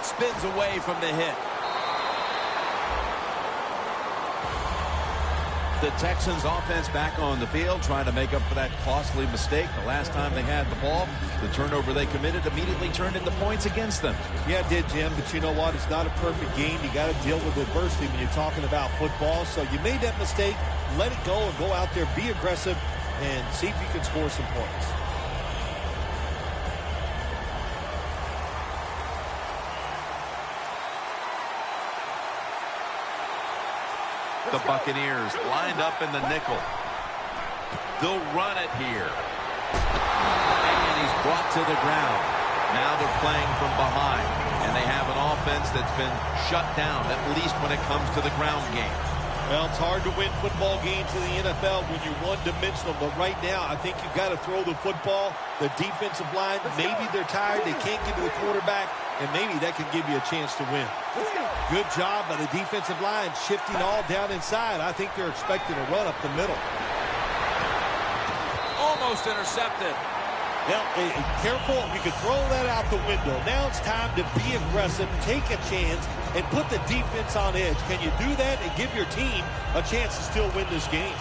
Spins away from the hit. The Texans offense back on the field trying to make up for that costly mistake. The last time they had the ball, the turnover they committed immediately turned into points against them. Yeah, it did, Jim, but you know what? It's not a perfect game. You got to deal with adversity when you're talking about football. So you made that mistake. Let it go and go out there, be aggressive, and see if you can score some points. The Buccaneers lined up in the nickel. They'll run it here. And he's brought to the ground. Now they're playing from behind. And they have an offense that's been shut down, at least when it comes to the ground game. Well, it's hard to win football games in the NFL when you're one-dimensional. But right now, I think you've got to throw the football. The defensive line, maybe they're tired. They can't get to the quarterback. And maybe that could give you a chance to win. Good job by the defensive line, shifting all down inside. I think they're expecting a run up the middle. Almost intercepted. Now, careful, you can throw that out the window. Now it's time to be aggressive, take a chance, and put the defense on edge. Can you do that and give your team a chance to still win this game?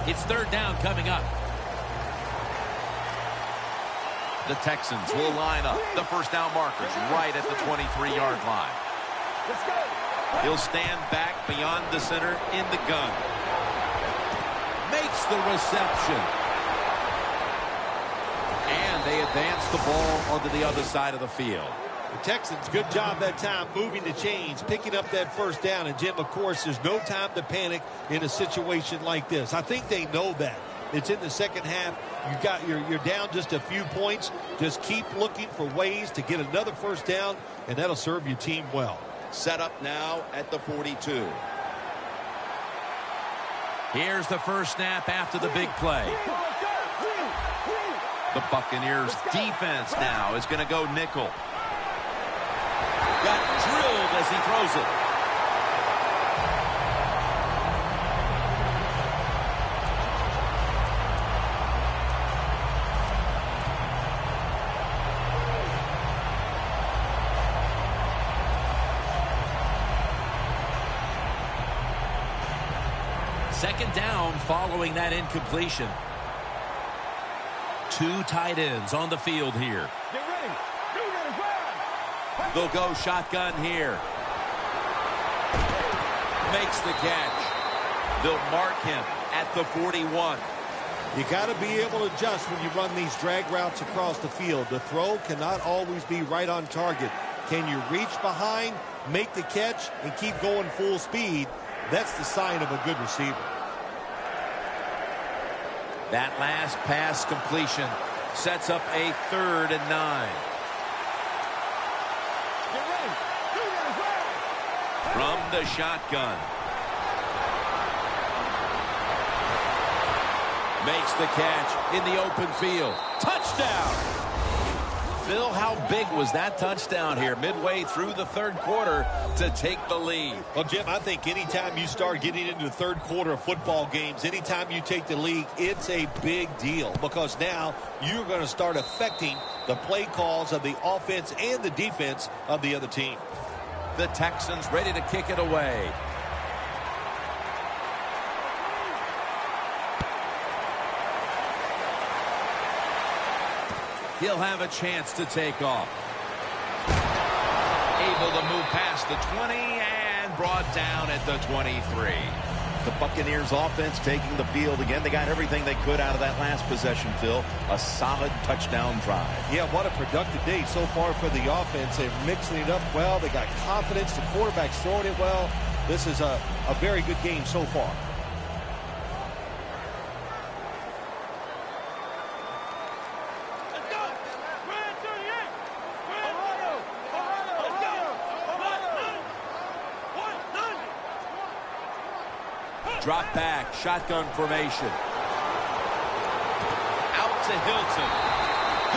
It's third down coming up. The Texans will line up the first down markers right at the 23-yard line. He'll stand back beyond the center in the gun. Makes the reception. And they advance the ball onto the other side of the field. The Texans, good job that time moving the chains, picking up that first down. And, Jim, of course, there's no time to panic in a situation like this. I think they know that. It's in the second half. You're down just a few points. Just keep looking for ways to get another first down, and that'll serve your team well. Set up now at the 42. Here's the first snap after the big play. The Buccaneers defense now is going to go nickel. Got drilled as he throws it. Second down following that incompletion. Two tight ends on the field here. Get ready. They'll go shotgun here. Makes the catch. They'll mark him at the 41. You got to be able to adjust when you run these drag routes across the field. The throw cannot always be right on target. Can you reach behind, make the catch, and keep going full speed? That's the sign of a good receiver. That last pass completion sets up a 3rd and 9. Get ready. From the shotgun. Makes the catch in the open field. Touchdown! Phil, how big was that touchdown here midway through the third quarter to take the lead? Well, Jim, I think anytime you start getting into the third quarter of football games, anytime you take the lead, it's a big deal because now you're going to start affecting the play calls of the offense and the defense of the other team. The Texans ready to kick it away. He'll have a chance to take off. Able to move past the 20 and brought down at the 23. The Buccaneers offense taking the field again. They got everything they could out of that last possession, Phil. A solid touchdown drive. Yeah, what a productive day so far for the offense. They're mixing it up well. They got confidence. The quarterback's throwing it well. This is a very good game so far. Drop back, shotgun formation. Out to Hilton.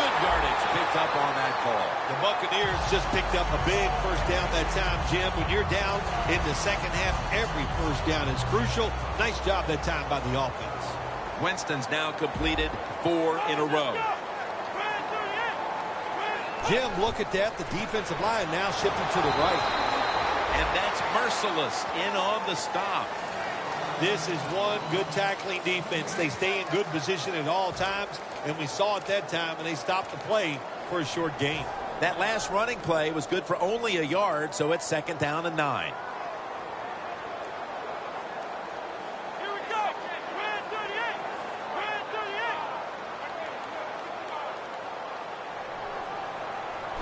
Good yardage picked up on that call. The Buccaneers just picked up a big first down that time, Jim. When you're down in the second half, every first down is crucial. Nice job that time by the offense. Winston's now completed 4 in a row. Jim, look at that. The defensive line now shifting to the right. And that's merciless in on the stop. This is one good tackling defense. They stay in good position at all times, and we saw it that time, and they stopped the play for a short gain. That last running play was good for only a yard, so it's 2nd down and 9. Here we go. Red 38. Red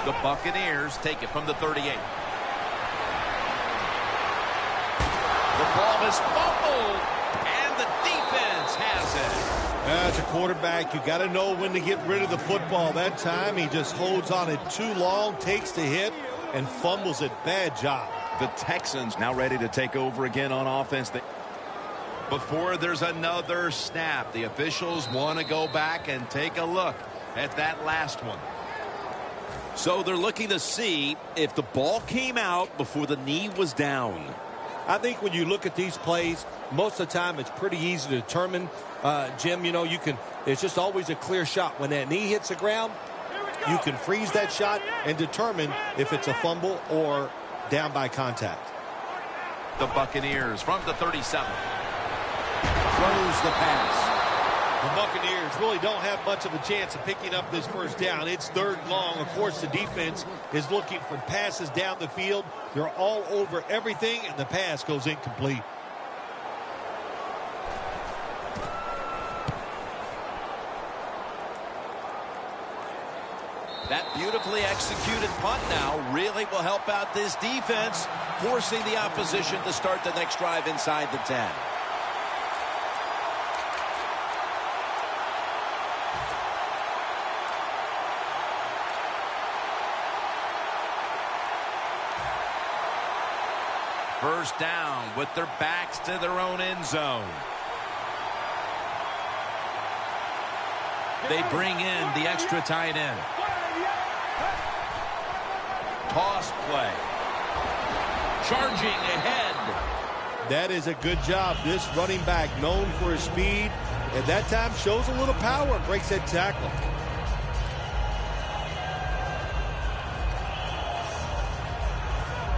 38. The Buccaneers take it from the 38. The ball is fumbled, and the defense has it. As a quarterback, you got to know when to get rid of the football. That time, he just holds on it too long, takes the hit, and fumbles it. Bad job. The Texans now ready to take over again on offense. Before there's another snap, the officials want to go back and take a look at that last one. So they're looking to see if the ball came out before the knee was down. I think when you look at these plays, most of the time it's pretty easy to determine. Jim, you know, it's just always a clear shot. When that knee hits the ground, you can freeze that shot and determine if it's a fumble or down by contact. The Buccaneers from the 37. throws the pass. The Buccaneers really don't have much of a chance of picking up this first down. It's third and long. Of course, the defense is looking for passes down the field. They're all over everything, and the pass goes incomplete. That beautifully executed punt now really will help out this defense, forcing the opposition to start the next drive inside the 10. First down with their backs to their own end zone. They bring in the extra tight end. Toss play. Charging ahead. That is a good job. This running back, known for his speed, at that time shows a little power, breaks that tackle.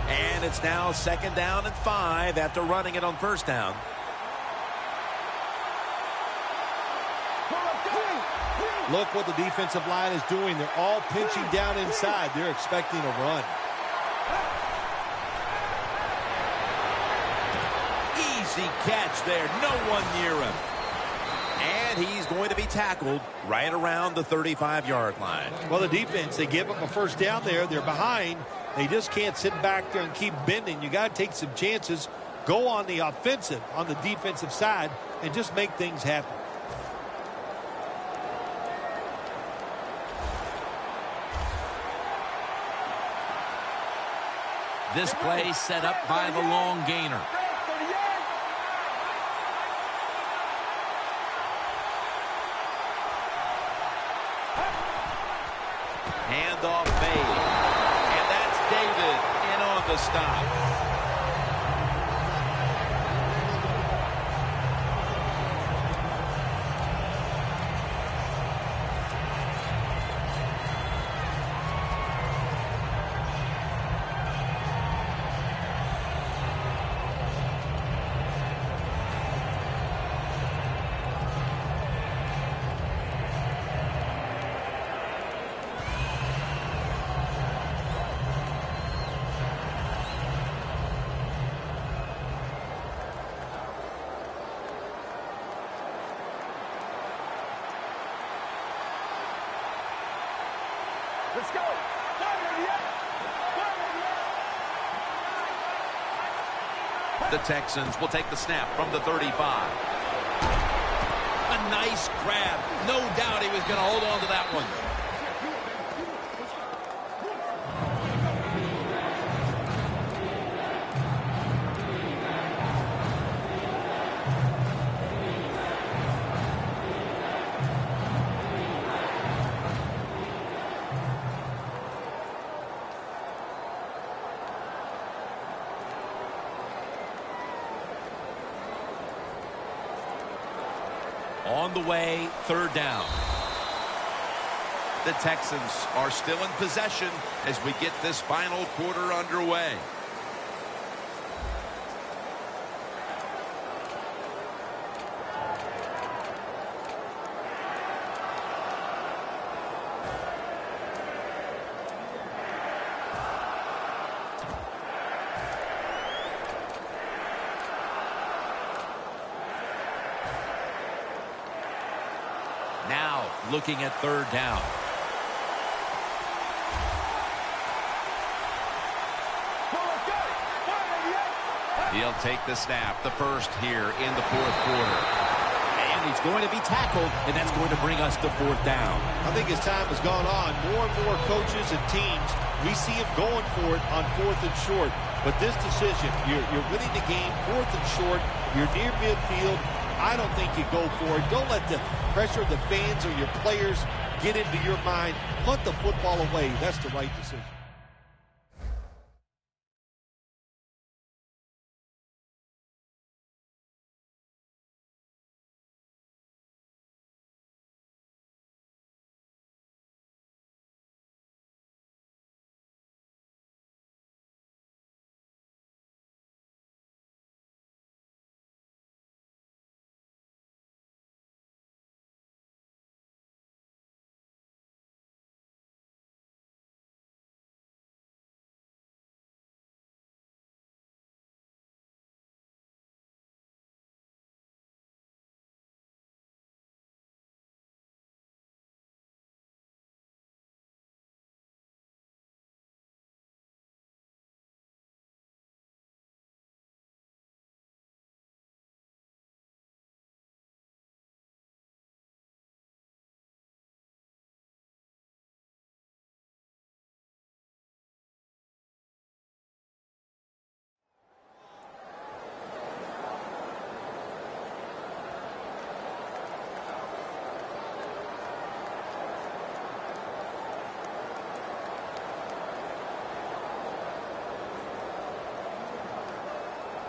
And it's now 2nd down and 5 after running it on first down. Look what the defensive line is doing. They're all pinching down inside. They're expecting a run. Easy catch there. No one near him. And he's going to be tackled right around the 35-yard line. Well, the defense, they give them a first down there. They're behind. They just can't sit back there and keep bending. You got to take some chances. Go on the offensive, on the defensive side, and just make things happen. This play set up by the long gainer. Handoff made. And that's David in on the stop. Let's go. The Texans will take the snap from the 35. A nice grab. No doubt he was going to hold on to that one. On the way, third down. The Texans are still in possession as we get this final quarter underway. Now looking at third down. He'll take the snap, the first here in the fourth quarter. And he's going to be tackled, and that's going to bring us to fourth down. I think as time has gone on, more and more coaches and teams, we see them going for it on 4th and short. But this decision, you're winning the game, 4th and short, you're near midfield. I don't think you go for it. Don't let the pressure of the fans or your players get into your mind. Punt the football away. That's the right decision.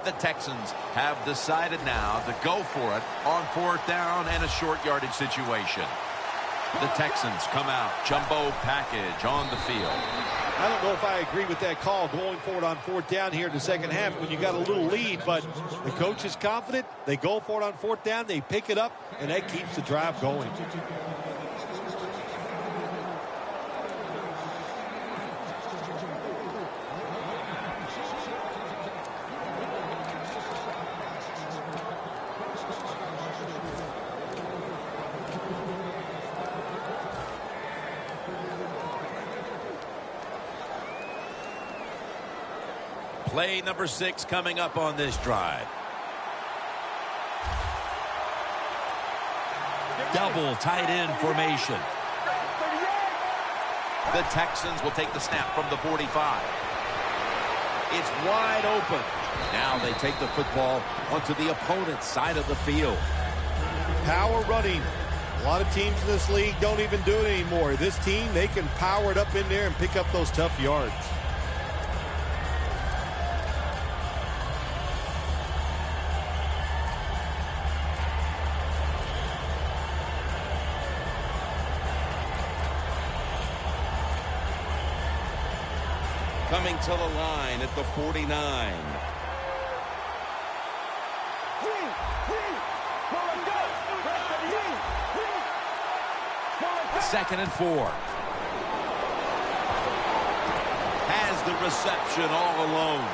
the Texans have decided now to go for it on 4th down and a short yardage situation. The Texans come out, jumbo package on the field. I don't know if I agree with that call going forward on 4th down here in the second half when you got a little lead, but the coach is confident. They go for it on 4th down. They pick it up, and that keeps the drive going. Play number 6 coming up on this drive. Double tight end formation. The Texans will take the snap from the 45. It's wide open. Now they take the football onto the opponent's side of the field. Power running. A lot of teams in this league don't even do it anymore. This team, they can power it up in there and pick up those tough yards. Coming to the line at the 49. Second and 4. Has the reception all alone.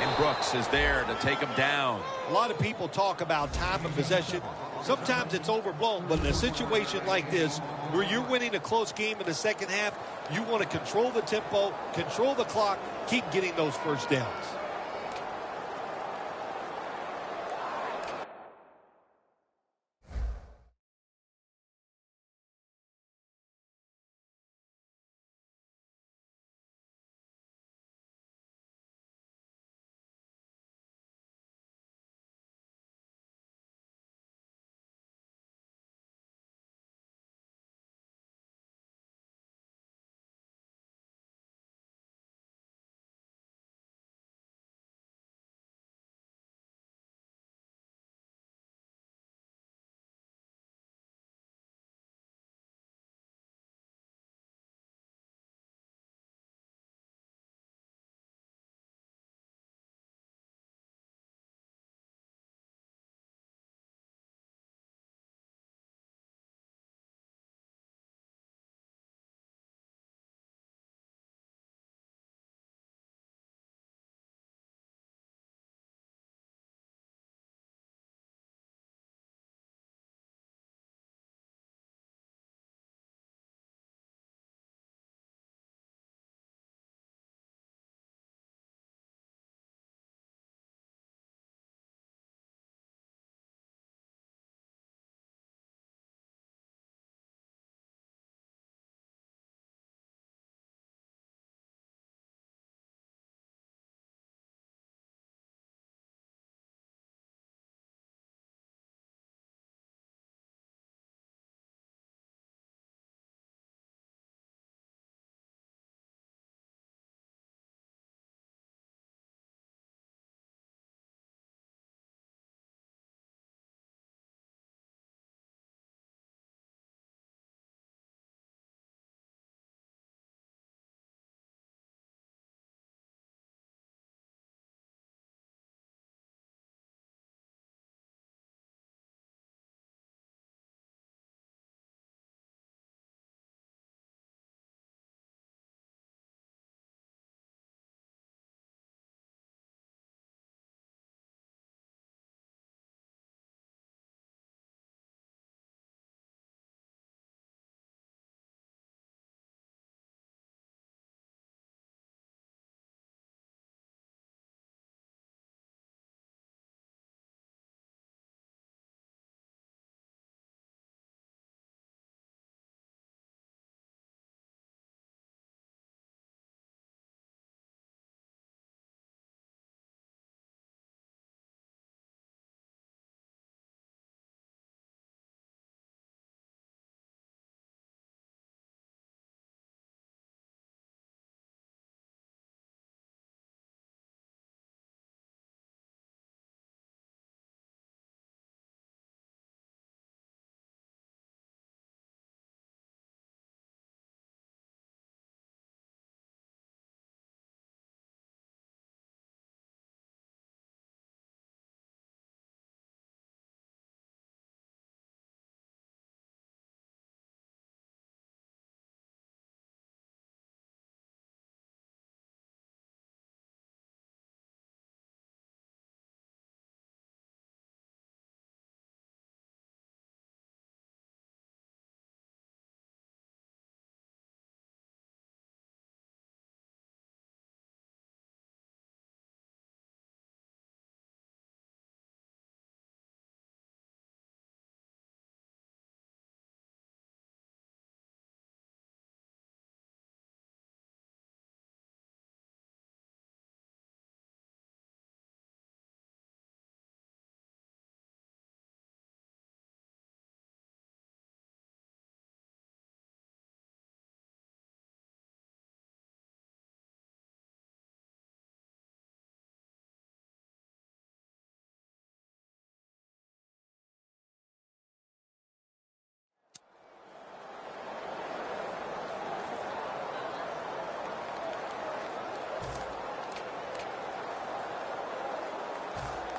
And Brooks is there to take him down. A lot of people talk about time of possession. Sometimes it's overblown, but in a situation like this, where you're winning a close game in the second half, you want to control the tempo, control the clock, keep getting those first downs.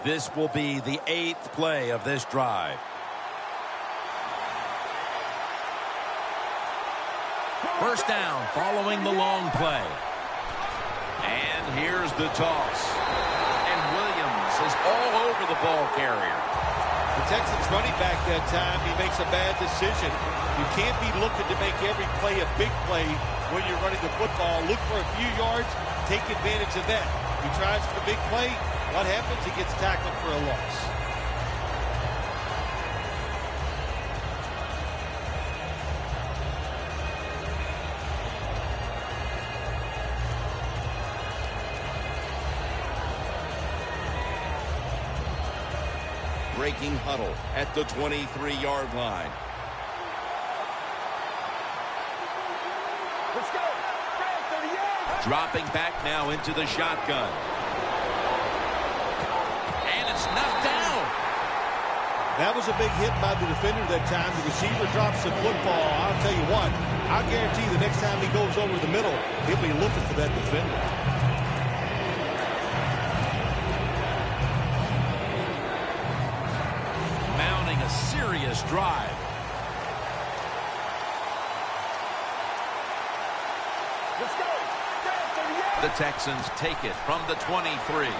This will be the 8th play of this drive. First down following the long play. And here's the toss. And Williams is all over the ball carrier. The Texans running back that time, he makes a bad decision. You can't be looking to make every play a big play when you're running the football. Look for a few yards, take advantage of that. He tries for the big play. What happens? He gets tackled for a loss. Breaking huddle at the 23-yard line. Let's go. Dropping back now into the shotgun. And it's knocked down. That was a big hit by the defender that time. The receiver drops the football. I'll tell you what, I guarantee the next time he goes over the middle, he'll be looking for that defender. Mounting a serious drive. Let's go. The Texans take it from the 23.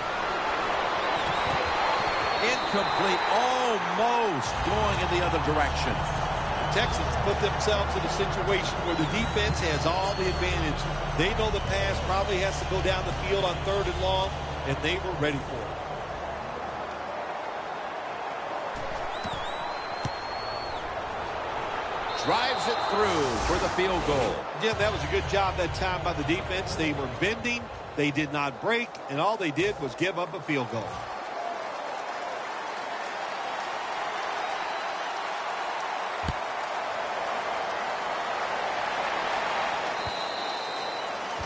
Incomplete, almost going in the other direction. The Texans put themselves in a situation where the defense has all the advantage. They know the pass probably has to go down the field on 3rd and long, and they were ready for it. Drives it through for the field goal. Yeah, that was a good job that time by the defense. They were bending, they did not break, and all they did was give up a field goal.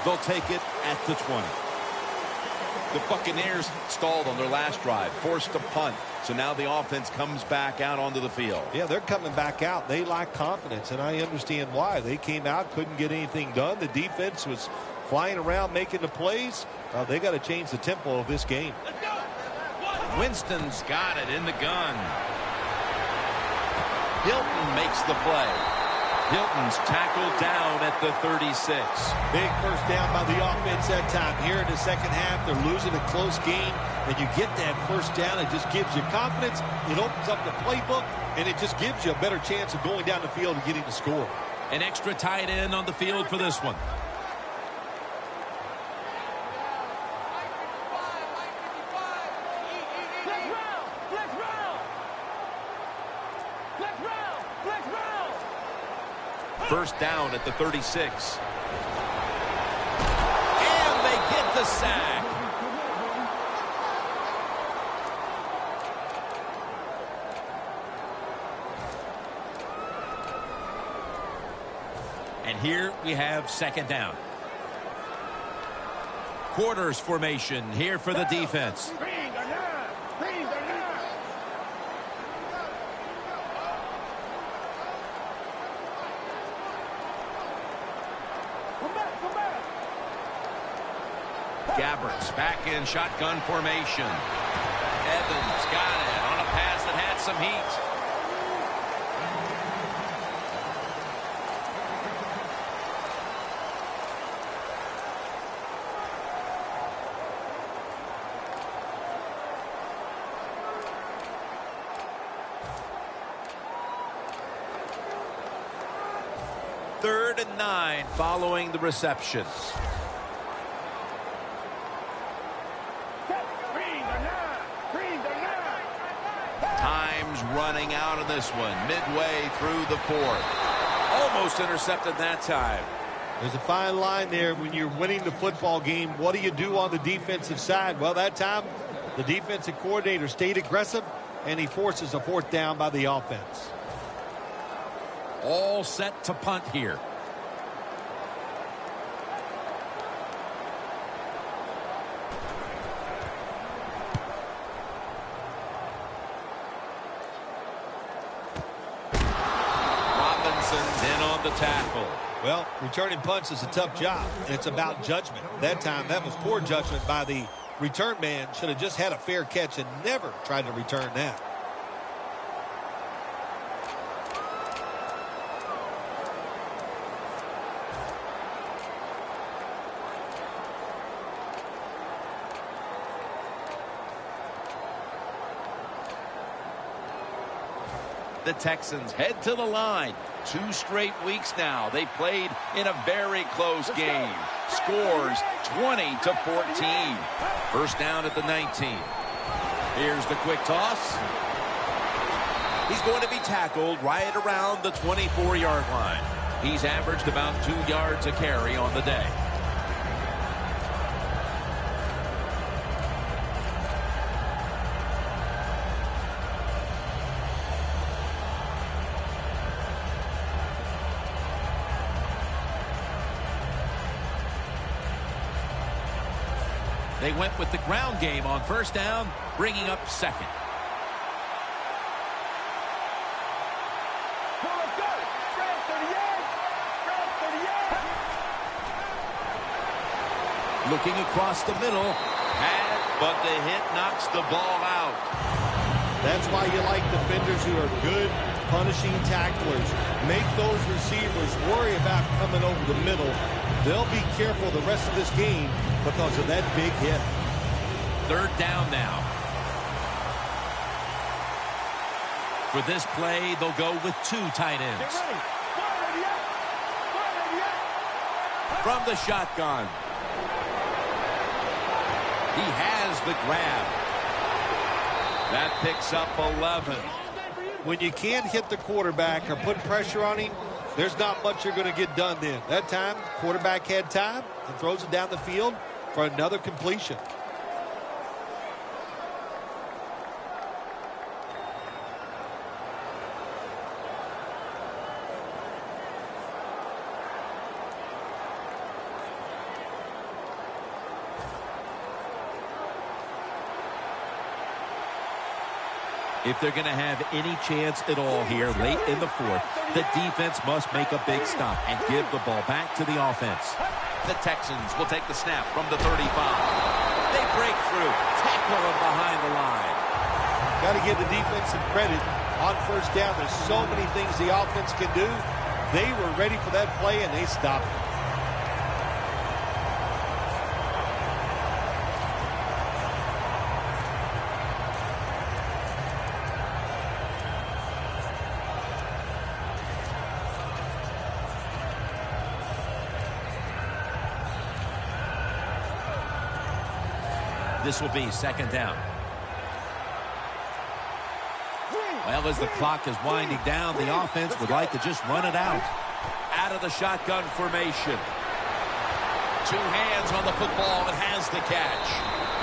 They'll take it at the 20. The Buccaneers stalled on their last drive, forced a punt. So now the offense comes back out onto the field. Yeah, they're coming back out. They lack confidence, and I understand why. They came out, couldn't get anything done. The defense was flying around making the plays. They got to change the tempo of this game. Winston's got it in the gun. Hilton makes the play. Hilton's tackled down at the 36. Big first down by the offense that time. Here in the second half, they're losing a close game, and you get that first down. It just gives you confidence. It opens up the playbook, and it just gives you a better chance of going down the field and getting the score. An extra tight end on the field for this one. First down at the 36. And they get the sack. And here we have second down. Quarters formation here for the defense. Gabbert's back in shotgun formation. Evans got it on a pass that had some heat. Third and 9 following the reception. Time's running out of this one midway through the 4th. Almost intercepted that time. There's a fine line there when you're winning the football game. What do you do on the defensive side? Well, that time the defensive coordinator stayed aggressive, and he forces a 4th down by the offense. All set to punt here. Robinson's in on the tackle. Well, returning punts is a tough job, and it's about judgment. That time, that was poor judgment by the return man should have just had a fair catch and never tried to return that. The Texans head to the line. 2 straight weeks now. They played in a very close game. Scores 20-14. First down at the 19. Here's the quick toss. He's going to be tackled right around the 24-yard line. He's averaged about 2 yards a carry on the day. They went with the ground game on first down, bringing up second. Looking across the middle, but the hit knocks the ball out. That's why you like defenders who are good punishing tacklers. Make those receivers worry about coming over the middle. They'll be careful the rest of this game because of that big hit. Third down now. For this play, they'll go with 2 tight ends. From the shotgun. He has the grab. That picks up 11. When you can't hit the quarterback or put pressure on him, there's not much you're going to get done then. That time, quarterback had time and throws it down the field for another completion. If they're going to have any chance at all here late in the fourth, the defense must make a big stop and give the ball back to the offense. The Texans will take the snap from the 35. They break through, tackle him behind the line. Got to give the defense some credit. On first down, there's so many things the offense can do. They were ready for that play, and they stopped it. This will be second down. Well, as the clock is winding down, the offense would like to just run it out. Out of the shotgun formation. 2 hands on the football and has the catch.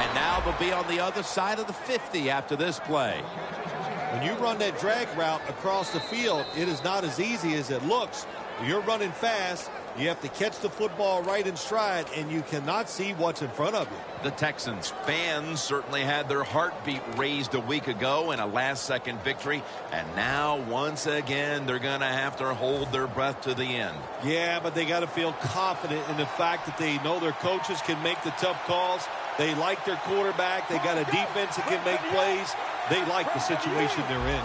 And now they'll be on the other side of the 50 after this play. When you run that drag route across the field, it is not as easy as it looks. You're running fast. You have to catch the football right in stride, and you cannot see what's in front of you. The Texans fans certainly had their heartbeat raised a week ago in a last-second victory, and now, once again, they're going to have to hold their breath to the end. Yeah, but they got to feel confident in the fact that they know their coaches can make the tough calls. They like their quarterback. They got a defense that can make plays. They like the situation they're in.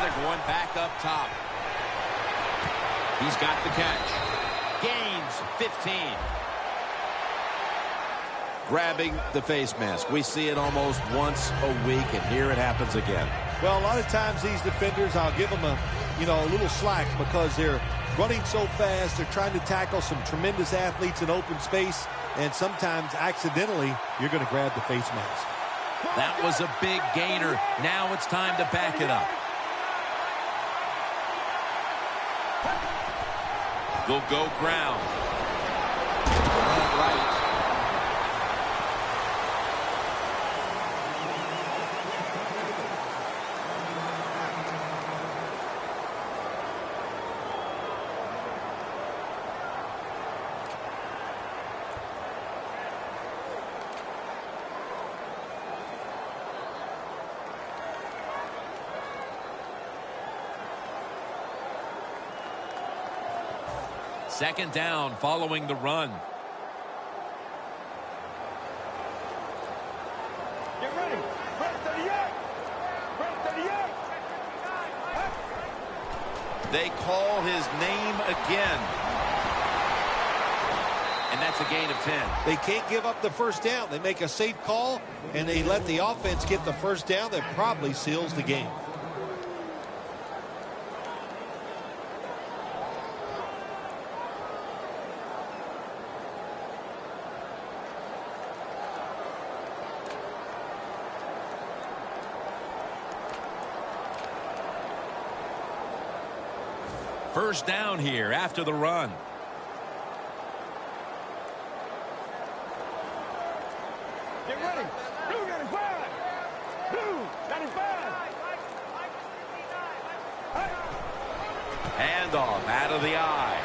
They're going back up top. He's got the catch. Gains 15. Grabbing the face mask. We see it almost once a week, and here it happens again. Well, a lot of times these defenders, I'll give them a little slack because they're running so fast. They're trying to tackle some tremendous athletes in open space, and sometimes accidentally you're going to grab the face mask. That was a big gainer. Now it's time to back it up. They'll go ground. Right. Second down following the run. Get ready. Red 38. Red 38. They call his name again. And that's a gain of 10. They can't give up the first down. They make a safe call, and they let the offense get the first down. That probably seals the game. First down here after the run. Get ready. Blue 95. Blue 95. Handoff out of the eye.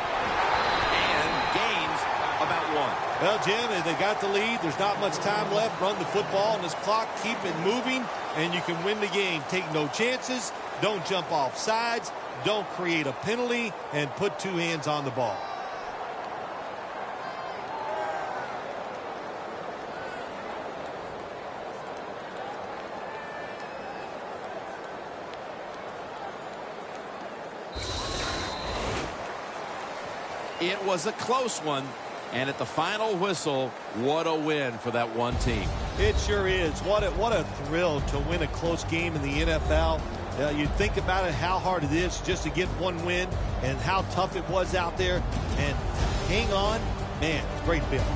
And gains about 1. Well, Jim, they got the lead. There's not much time left. Run the football on this clock. Keep it moving, and you can win the game. Take no chances. Don't jump off sides. Don't create a penalty, and put two hands on the ball. It was a close one, and at the final whistle, what a win for that one team. It sure is. What a thrill to win a close game in the NFL. You think about it, how hard it is just to get one win and how tough it was out there. And hang on, man, it's a great feeling.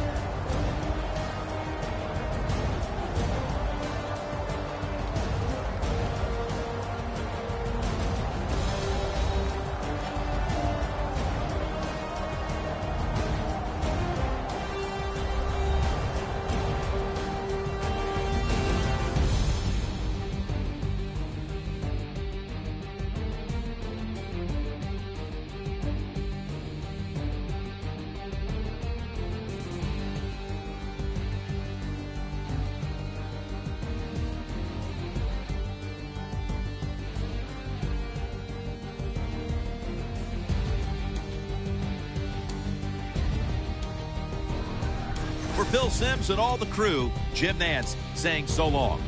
For Phil Simms and all the crew, Jim Nantz saying so long.